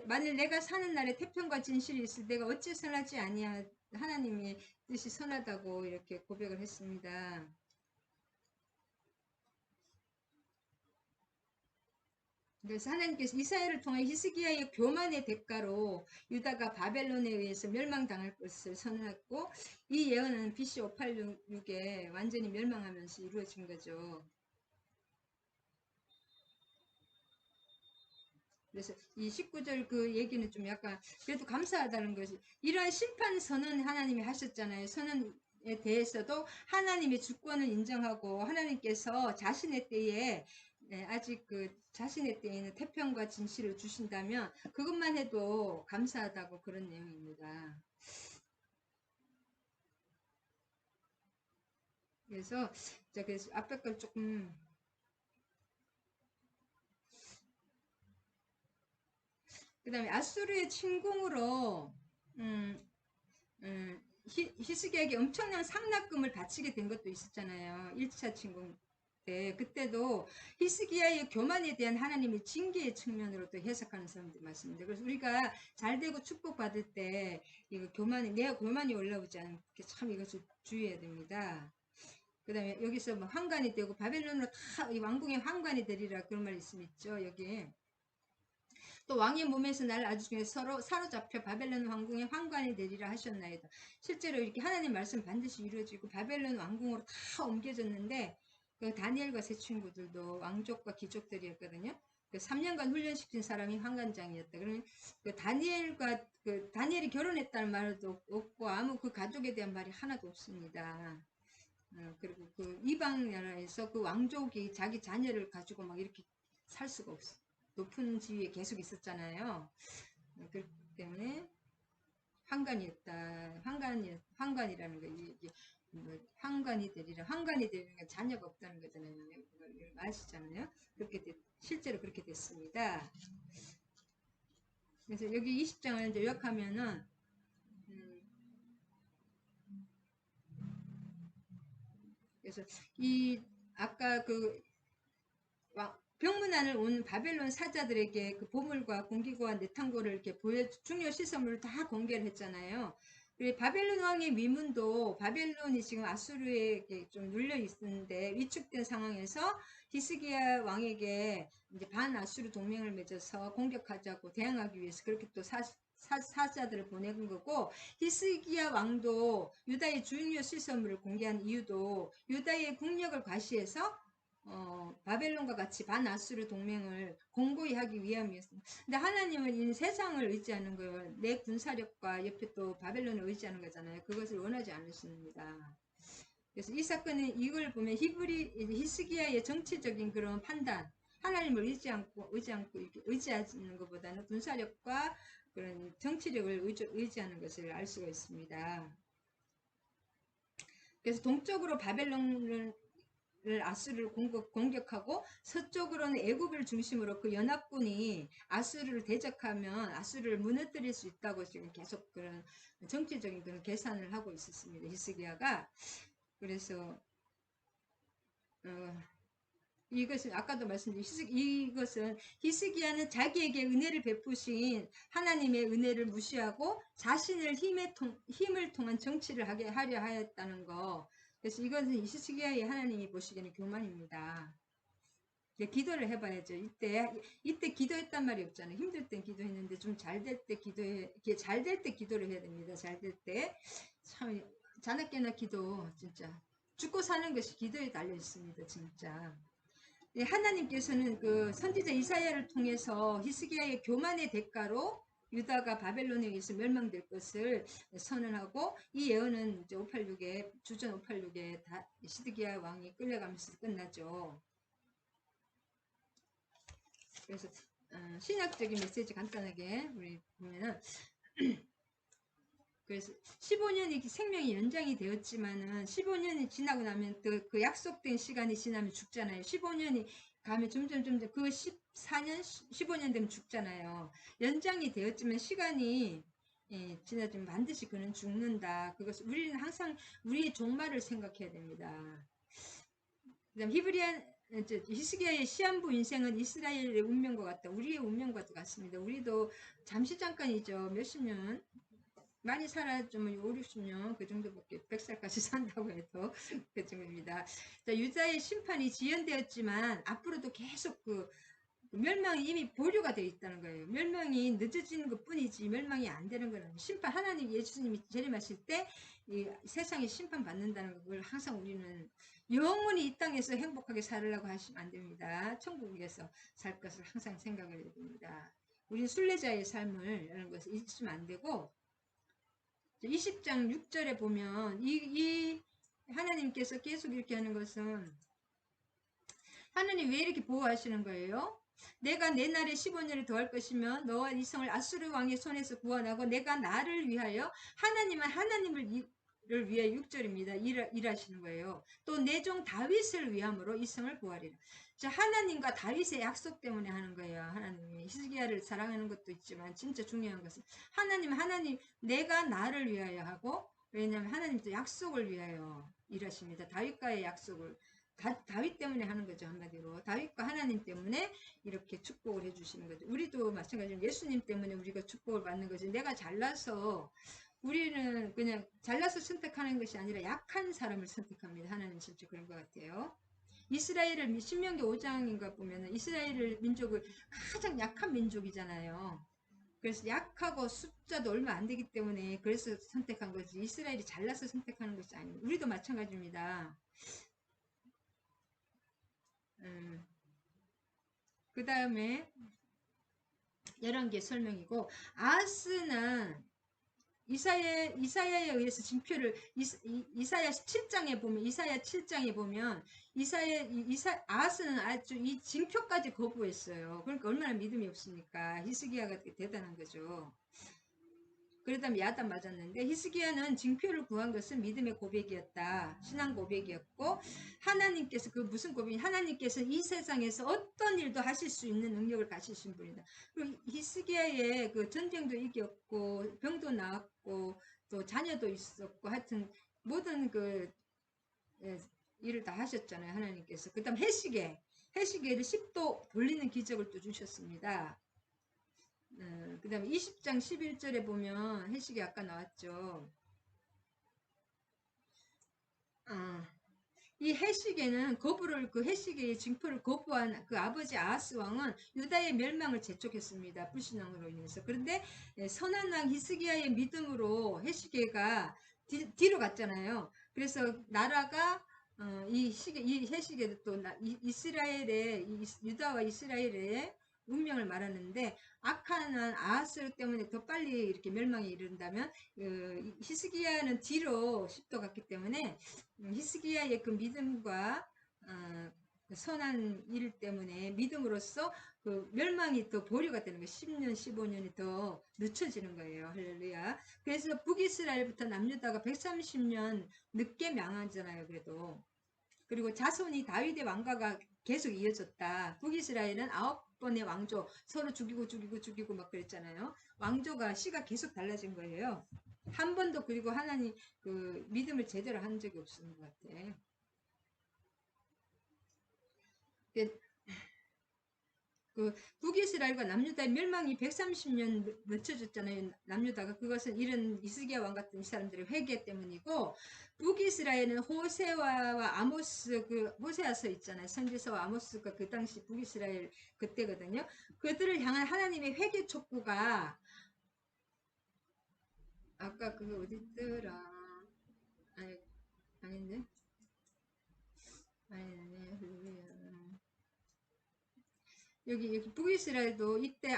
만일 내가 사는 날에 태평과 진실이 있을 때가 어찌 선하지 아니하 하나님의 뜻이 선하다고 이렇게 고백을 했습니다. 그래서 하나님께서 이사야를 통해 히스기야의 교만의 대가로 유다가 바벨론에 의해서 멸망당할 것을 선언했고, 이 예언은 BC 586에 완전히 멸망하면서 이루어진 거죠. 그래서 이 19절 그 얘기는 좀 약간 그래도 감사하다는 것이, 이러한 심판 선언 하나님이 하셨잖아요. 선언에 대해서도 하나님의 주권을 인정하고 하나님께서 자신의 때에 아직 그 자신의 때에는 태평과 진실을 주신다면 그것만 해도 감사하다고 그런 내용입니다. 그래서 그래서 앞에 걸 조금 그 다음에 아수르의 침공으로 음, 히스기야에게 엄청난 상납금을 바치게 된 것도 있었잖아요. 1차 침공 때. 그때도 히스기야의 교만에 대한 하나님의 징계의 측면으로 또 해석하는 사람들이 많습니다. 그래서 우리가 잘되고 축복받을 때 이거 내가 교만이 올라오지 않게 참 이것을 주의해야 됩니다. 그 다음에 여기서 뭐 황관이 되고 바벨론으로 다 왕궁의 황관이 되리라 그런 말이 있죠. 여기. 또 왕의 몸에서 날 아주 중에 서로 사로잡혀 바벨론 왕궁의 황관이 되리라 하셨나이다. 실제로 이렇게 하나님 말씀 반드시 이루어지고 바벨론 왕궁으로 다 옮겨졌는데 그 다니엘과 세 친구들도 왕족과 귀족들이었거든요. 그 3년간 훈련시킨 사람이 황관장이었다. 그러면 그 다니엘이 결혼했다는 말도 없고 아무 그 가족에 대한 말이 하나도 없습니다. 그리고 그 이방 나라에서 그 왕족이 자기 자녀를 가지고 막 이렇게 살 수가 없어. 높은 지위에 계속 있었잖아요. 그렇기 때문에 황관이었다. 황관이라는 거 이게 뭐 황관이 되리는 건 자녀가 없다는 거잖아요. 이걸 아시잖아요. 실제로 그렇게 됐습니다. 그래서 여기 20장을 이제 요약하면은 그래서 이 아까 그 병문안을 온 바벨론 사자들에게 그 보물과 공기고와 내탕고를 이렇게 중요 시설물을 다 공개를 했잖아요. 그리고 바벨론 왕의 위문도 바벨론이 지금 아수르에게 좀 눌려 있는데 위축된 상황에서 히스기야 왕에게 이제 반아수르 동맹을 맺어서 공격하자고 대항하기 위해서 그렇게 또 사자들을 보낸 거고, 히스기야 왕도 유다의 중요 시설물을 공개한 이유도 유다의 국력을 과시해서 바벨론과 같이 반아수르 동맹을 공고히 하기 위함이었습니다. 근데 하나님은 이 세상을 의지하는 거예요. 내 군사력과 옆에 또 바벨론을 의지하는 거잖아요. 그것을 원하지 않으십니다. 그래서 이 사건은 이걸 보면 히스기야의 정치적인 그런 판단, 하나님을 의지하는 것보다는 군사력과 그런 정치력을 의지하는 것을 알 수가 있습니다. 그래서 동쪽으로 바벨론을 아수르를 공격하고 서쪽으로는 애굽을 중심으로 그 연합군이 아수르를 대적하면 아수르를 무너뜨릴 수 있다고 지금 계속 그런 정치적인 그런 계산을 하고 있었습니다. 히스기야가. 그래서 이것은 아까도 말씀드린 이것은 히스기야는 자기에게 은혜를 베푸신 하나님의 은혜를 무시하고 자신을 힘을 통한 정치를 하려 하였다는 거. 그래서 이것은 히스기야의 하나님이 보시기에는 교만입니다. 기도를 해봐야죠. 이때 기도했단 말이 없잖아요. 힘들 땐 기도했는데 좀 잘 될 때 잘 될 때 기도를 해야 됩니다. 잘 될 때. 참, 자나깨나 기도, 진짜. 죽고 사는 것이 기도에 달려 있습니다. 진짜. 하나님께서는 그 선지자 이사야를 통해서 히스기야의 교만의 대가로 유다가 바벨론에 의해서 멸망될 것을 선언하고, 이 예언은 이제 주전 586에 시드기야 왕이 끌려가면서 끝나죠. 그래서 신학적인 메시지 간단하게 우리 보면은 그래서 15년이 생명이 연장이 되었지만은 15년이 지나고 나면 그 약속된 시간이 지나면 죽잖아요. 15년이 가면 점점 그 14년, 15년 되면 죽잖아요. 연장이 되었지만 시간이 지나면 반드시 그는 죽는다. 우리는 항상 우리의 종말을 생각해야 됩니다. 그다음 히스기야의 시한부 인생은 이스라엘의 운명과 같다. 우리의 운명과도 같습니다. 우리도 잠시 잠깐이죠. 몇십 년. 많이 살아주면 5, 60년 그 정도밖에 100살까지 산다고 해도 그 정도입니다. 자, 유다의 심판이 지연되었지만 앞으로도 계속 멸망이 이미 보류가 되어 있다는 거예요. 멸망이 늦어지는 것 뿐이지 멸망이 안 되는 거는 심판, 하나님 예수님이 재림하실 때 이 세상에 심판받는다는 걸 항상 우리는 영원히 이 땅에서 행복하게 살으려고 하시면 안 됩니다. 천국에서 살 것을 항상 생각을 해야 됩니다. 우리는 순례자의 삶을 이런 것을 잊으면 안 되고 20장 6절에 보면 이 하나님께서 계속 이렇게 하는 것은 하나님 왜 이렇게 보호하시는 거예요? 내가 내 날에 15년을 더할 것이며 너와 이 성을 아수르 왕의 손에서 구원하고 내가 나를 위하여 하나님은 하나님을 위하여 6절입니다. 일하시는 거예요. 또 내 종 다윗을 위함으로 이 성을 구하리라. 자, 하나님과 다윗의 약속 때문에 하는 거예요. 하나님이 히스기야를 사랑하는 것도 있지만 진짜 중요한 것은 하나님 내가 나를 위하여 하고 왜냐하면 하나님도 약속을 위하여 일하십니다. 다윗과의 약속을 다윗 때문에 하는 거죠. 한마디로 다윗과 하나님 때문에 이렇게 축복을 해주시는 거죠. 우리도 마찬가지로 예수님 때문에 우리가 축복을 받는 거지. 내가 잘나서 우리는 그냥 잘나서 선택하는 것이 아니라 약한 사람을 선택합니다. 하나님 진짜 그런 것 같아요. 이스라엘을 신명기 5장인가 보면은 이스라엘 민족을 가장 약한 민족이잖아요. 그래서 약하고 숫자도 얼마 안 되기 때문에 그래서 선택한 거지. 이스라엘이 잘나서 선택하는 것이 아닙니다. 우리도 마찬가지입니다. 그 다음에 11개 설명이고 아하스는 이사야에 의해서 징표를 이사야 7장에 보면 아하스는 아주 이 징표까지 거부했어요. 그러니까 얼마나 믿음이 없습니까? 히스기야가 대단한 거죠. 그러다 야단 맞았는데 히스기야는 징표를 구한 것은 믿음의 고백이었다. 신앙 고백이었고 하나님께서 그 무슨 고백이 하나님께서 이 세상에서 어떤 일도 하실 수 있는 능력을 가지신 분이다. 그리고 히스기야의 그 전쟁도 이겼고 병도 나았고 또 자녀도 있었고 하여튼 모든 그 일을 다 하셨잖아요. 하나님께서. 그 다음 해시계를 10도 돌리는 기적을 또 주셨습니다. 그 다음에 20장 11절에 보면 해식이 아까 나왔죠. 이 해식에는 그 해식의 징표를 거부한 그 아버지 아하스 왕은 유다의 멸망을 재촉했습니다. 불신앙으로 인해서. 그런데 선한 왕 히스기야의 믿음으로 해식계가 뒤로 갔잖아요. 그래서 나라가 이 해식에도 또 유다와 이스라엘의 운명을 말하는데 악한 아하스 때문에 더 빨리 이렇게 멸망에 이른다면 히스기야는 뒤로 10도 갔기 때문에 히스기야의 그 믿음과 선한 일 때문에 믿음으로써 그 멸망이 더 보류가 되는 거예요. 10년, 15년이 더 늦춰지는 거예요. 할렐루야. 그래서 북이스라엘부터 남유다가 130년 늦게 망하잖아요. 그래도. 그리고 자손이 다윗의 왕가가 계속 이어졌다. 북이스라엘은 9번의 왕조 서로 죽이고 막 그랬잖아요. 왕조가 씨가 계속 달라진 거예요. 한 번도 그리고 하나님 그 믿음을 제대로 한 적이 없는 것 같아. 그 북이스라엘과 남유다의 멸망이 130년 늦춰졌잖아요. 남유다가 그것은 이런 히스기야 왕 같은 이 사람들의 회개 때문이고 북이스라엘은 호세아와 아모스 그 호세아서 있잖아요. 선지서와 아모스가 그 당시 북이스라엘 그때거든요. 그들을 향한 하나님의 회개 촉구가 아까 그거 어디 있더라? 아닌데? 여기 북이스라엘도 이때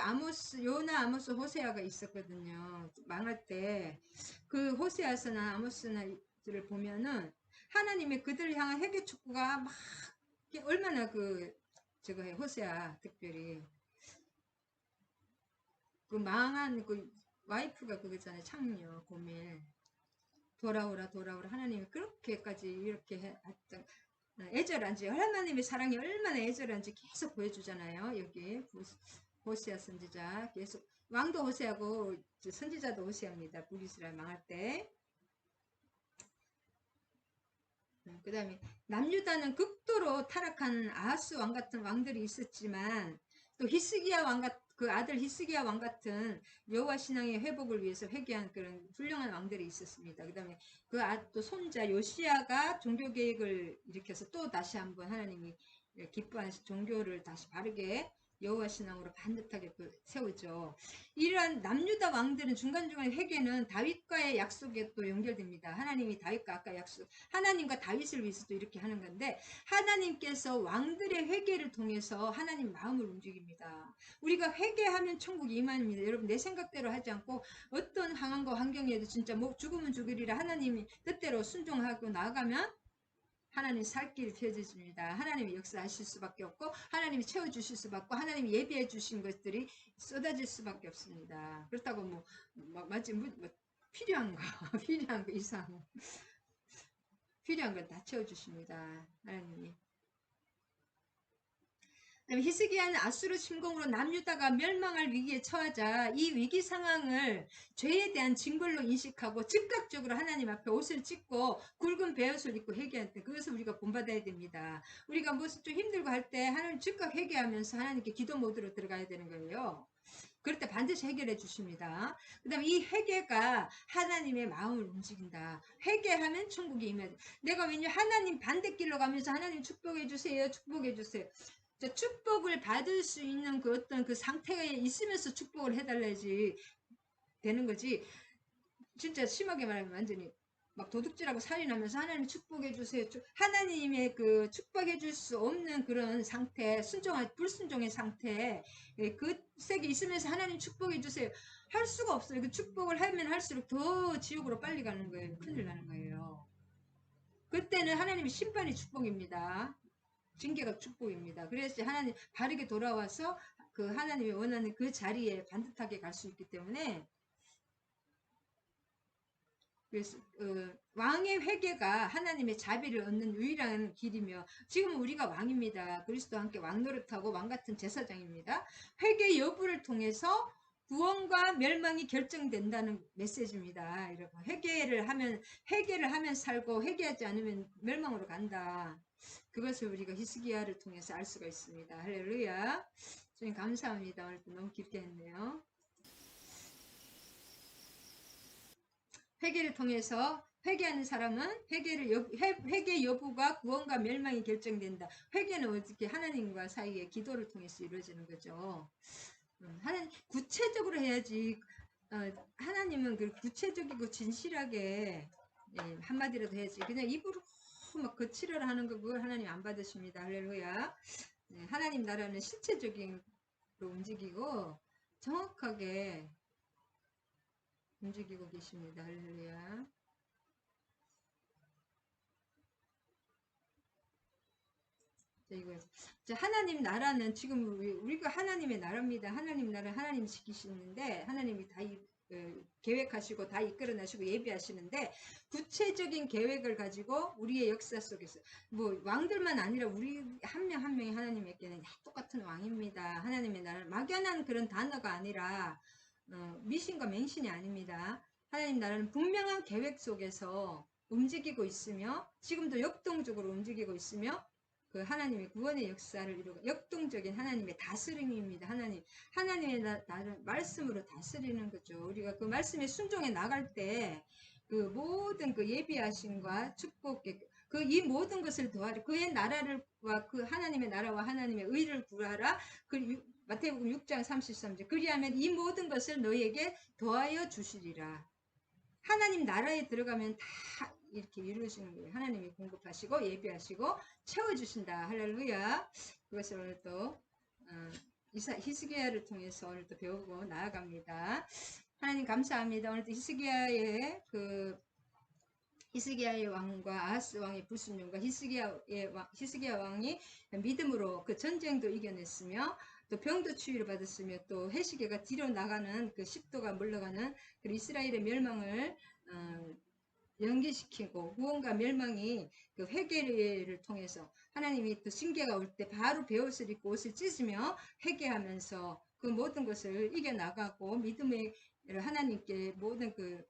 요나, 아모스, 호세아가 있었거든요. 망할 때. 그 호세아서나 아모스나를 보면은 하나님의 그들을 향한 회개 촉구가 막 얼마나 저거 호세아 특별히 그 망한 그 와이프가 그거잖아요. 창녀, 고멜. 돌아오라 하나님이 그렇게까지 이렇게 했던 애절한지 하나님의 사랑이 얼마나 애절한지 계속 보여주잖아요. 여기 호세아 선지자 계속 왕도 호세하고 선지자도 호세합니다. 북이스라엘 망할 때. 그 다음에 남유다는 극도로 타락한 아하스 왕 같은 왕들이 있었지만 또 히스기야 왕 같은 그 아들 히스기야 왕 같은 여호와 신앙의 회복을 위해서 회개한 그런 훌륭한 왕들이 있었습니다. 그 다음에 또 손자 요시야가 종교 개혁을 일으켜서 또 다시 한번 하나님이 기뻐하신 종교를 다시 바르게 여호와 신앙으로 반듯하게 세우죠. 이러한 남유다 왕들은 중간중간 회개는 다윗과의 약속에 또 연결됩니다. 하나님이 다윗과 아까 약속, 하나님과 다윗을 위해서 또 이렇게 하는 건데, 하나님께서 왕들의 회개를 통해서 하나님 마음을 움직입니다. 우리가 회개하면 천국이 임합니다. 여러분, 내 생각대로 하지 않고 어떤 상황과 환경에도 진짜 뭐 죽으면 죽으리라 하나님이 뜻대로 순종하고 나아가면 하나님 살 길을 펴주십니다. 하나님이 역사하실 수밖에 없고, 하나님이 채워주실 수밖에 없고, 하나님이 예비해 주신 것들이 쏟아질 수밖에 없습니다. 그렇다고 마치 필요한 거 필요한 거 이상, 필요한 건 다 채워주십니다. 하나님이. 히스기야는 아수르 침공으로 남유다가 멸망할 위기에 처하자 이 위기 상황을 죄에 대한 징벌로 인식하고 즉각적으로 하나님 앞에 옷을 찢고 굵은 베옷을 입고 회개할 때, 그것을 우리가 본받아야 됩니다. 우리가 무슨 좀 힘들고 할 때 하나님 즉각 회개하면서 하나님께 기도 모드로 들어가야 되는 거예요. 그럴 때 반드시 해결해 주십니다. 그 다음에 이 회개가 하나님의 마음을 움직인다. 회개하면 천국이 임해요. 내가 왜냐 하나님 반대길로 가면서 하나님 축복해 주세요, 축복해 주세요. 축복을 받을 수 있는 그 어떤 그 상태에 있으면서 축복을 해달라지 되는 거지. 진짜 심하게 말하면 완전히 막 도둑질하고 살인하면서 하나님 축복해 주세요. 하나님의 그 축복해 줄 수 없는 그런 상태, 불순종의 상태, 그 색이 있으면서 하나님 축복해 주세요. 할 수가 없어요. 그 축복을 하면 할수록 더 지옥으로 빨리 가는 거예요. 큰일 나는 거예요. 그때는 하나님의 심판이 축복입니다. 징계가 축복입니다. 그래서 하나님 바르게 돌아와서 그 하나님이 원하는 그 자리에 반듯하게 갈 수 있기 때문에, 그래서 왕의 회개가 하나님의 자비를 얻는 유일한 길이며, 지금 우리가 왕입니다. 그리스도와 함께 왕 노릇하고 왕 같은 제사장입니다. 회개 여부를 통해서 구원과 멸망이 결정된다는 메시지입니다. 여러분, 회개를 하면 살고 회개하지 않으면 멸망으로 간다. 그것을 우리가 히스기야를 통해서 알 수가 있습니다. 할렐루야. 주님 감사합니다. 오늘 너무 길게 했네요. 회개를 통해서 회개하는 사람은 회개 여부가 구원과 멸망이 결정된다. 회개는 어떻게 하나님과 사이에 기도를 통해서 이루어지는 거죠. 하나님 구체적으로 해야지. 하나님은 그 구체적이고 진실하게 한마디라도 해야지. 그냥 입으로 막 거칠어라 하는 거, 그걸 하나님 안 받으십니다. 할렐루야. 하나님 나라는 실체적인 로 움직이고 정확하게 움직이고 계십니다. 할렐루야. 이거 하나님 나라는 지금 우리가 하나님의 나라입니다. 하나님 나라 하나님 지키시는데, 하나님이 다 계획하시고 다 이끌어내시고 예비하시는데, 구체적인 계획을 가지고 우리의 역사 속에서 뭐 왕들만 아니라 우리 한 명 한 명이 하나님에게는 똑같은 왕입니다. 하나님의 나라, 막연한 그런 단어가 아니라 미신과 맹신이 아닙니다. 하나님 나라는 분명한 계획 속에서 움직이고 있으며, 지금도 역동적으로 움직이고 있으며, 그 하나님의 구원의 역사를 이루고 역동적인 하나님의 다스림입니다. 하나님의 나를 말씀으로 다스리는 거죠. 우리가 그 말씀에 순종해 나갈 때 그 모든 그 예비하심과 축복, 그 이 모든 것을 더하라. 그의 나라를 그 하나님의 나라와 하나님의 의를 구하라. 그 마태복음 6장 33절. 그리하면 이 모든 것을 너희에게 더하여 주시리라. 하나님 나라에 들어가면 다 이렇게 이루어지는 거예요. 하나님이 공급하시고 예비하시고 채워주신다. 할렐루야. 그것을 오늘 또 히스기야를 통해서 오늘 또 배우고 나아갑니다. 하나님 감사합니다. 오늘 또 히스기야의 왕과 아하스 왕의 불순종과 히스기야 왕이 믿음으로 그 전쟁도 이겨냈으며, 또 병도 치유를 받았으며, 또 해시계가 뒤로 나가는 그 10도가 물러가는 그 이스라엘의 멸망을 연기시키고, 구원과 멸망이 그 회개를 통해서 하나님이 또 징계가 올 때 바로 베옷을 입고 옷을 찢으며 회개하면서 그 모든 것을 이겨나가고, 믿음의 하나님께 모든 그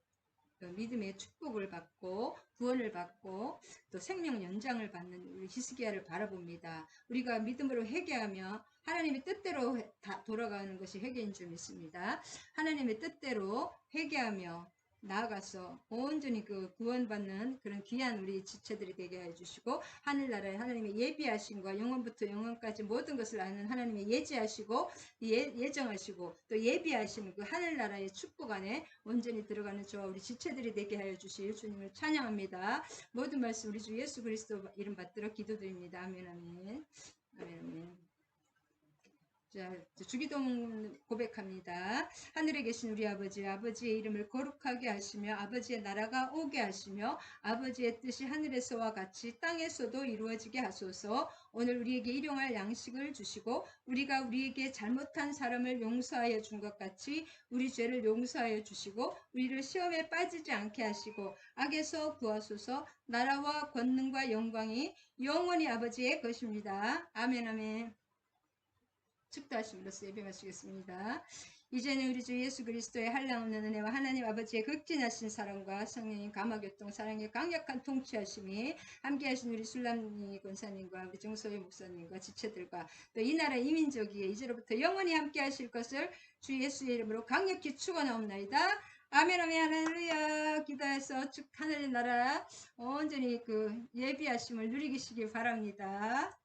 믿음의 축복을 받고 구원을 받고 또 생명 연장을 받는 우리 히스기야를 바라봅니다. 우리가 믿음으로 회개하며 하나님의 뜻대로 돌아가는 것이 회개인 줄 믿습니다. 하나님의 뜻대로 회개하며 나아가서 온전히 그 구원받는 그런 귀한 우리 지체들이 되게 해주시고, 하늘나라에 하나님의 예비하심과 영원부터 영원까지 모든 것을 아는 하나님의 예지하시고 예정하시고 또 예비하시는 그 하늘나라의 축복 안에 온전히 들어가는 저와 우리 지체들이 되게 하여 주실 주님을 찬양합니다. 모든 말씀 우리 주 예수 그리스도 이름 받들어 기도드립니다. 아멘 아멘. 아멘 아멘. 자, 주기도문 고백합니다. 하늘에 계신 우리 아버지, 아버지의 이름을 거룩하게 하시며 아버지의 나라가 오게 하시며 아버지의 뜻이 하늘에서와 같이 땅에서도 이루어지게 하소서. 오늘 우리에게 일용할 양식을 주시고 우리가 우리에게 잘못한 사람을 용서하여 준 것 같이 우리 죄를 용서하여 주시고 우리를 시험에 빠지지 않게 하시고 악에서 구하소서. 나라와 권능과 영광이 영원히 아버지의 것입니다. 아멘 아멘. 축도하심으로써 예배 마치겠습니다. 이제는 우리 주 예수 그리스도의 한량없는 은혜와 하나님 아버지의 극진하신 사랑과 성령님 감화교통 사랑의 강력한 통치하심이 함께하신 우리 술람니 권사님과 우리 정소희 목사님과 지체들과 또 이 나라 이민족이에 이제로부터 영원히 함께하실 것을 주 예수의 이름으로 강력히 축원하옵나이다. 아멘 아멘 할렐루야. 기도해서 쭉 하늘의 나라 온전히 그 예비하심을 누리시길 바랍니다.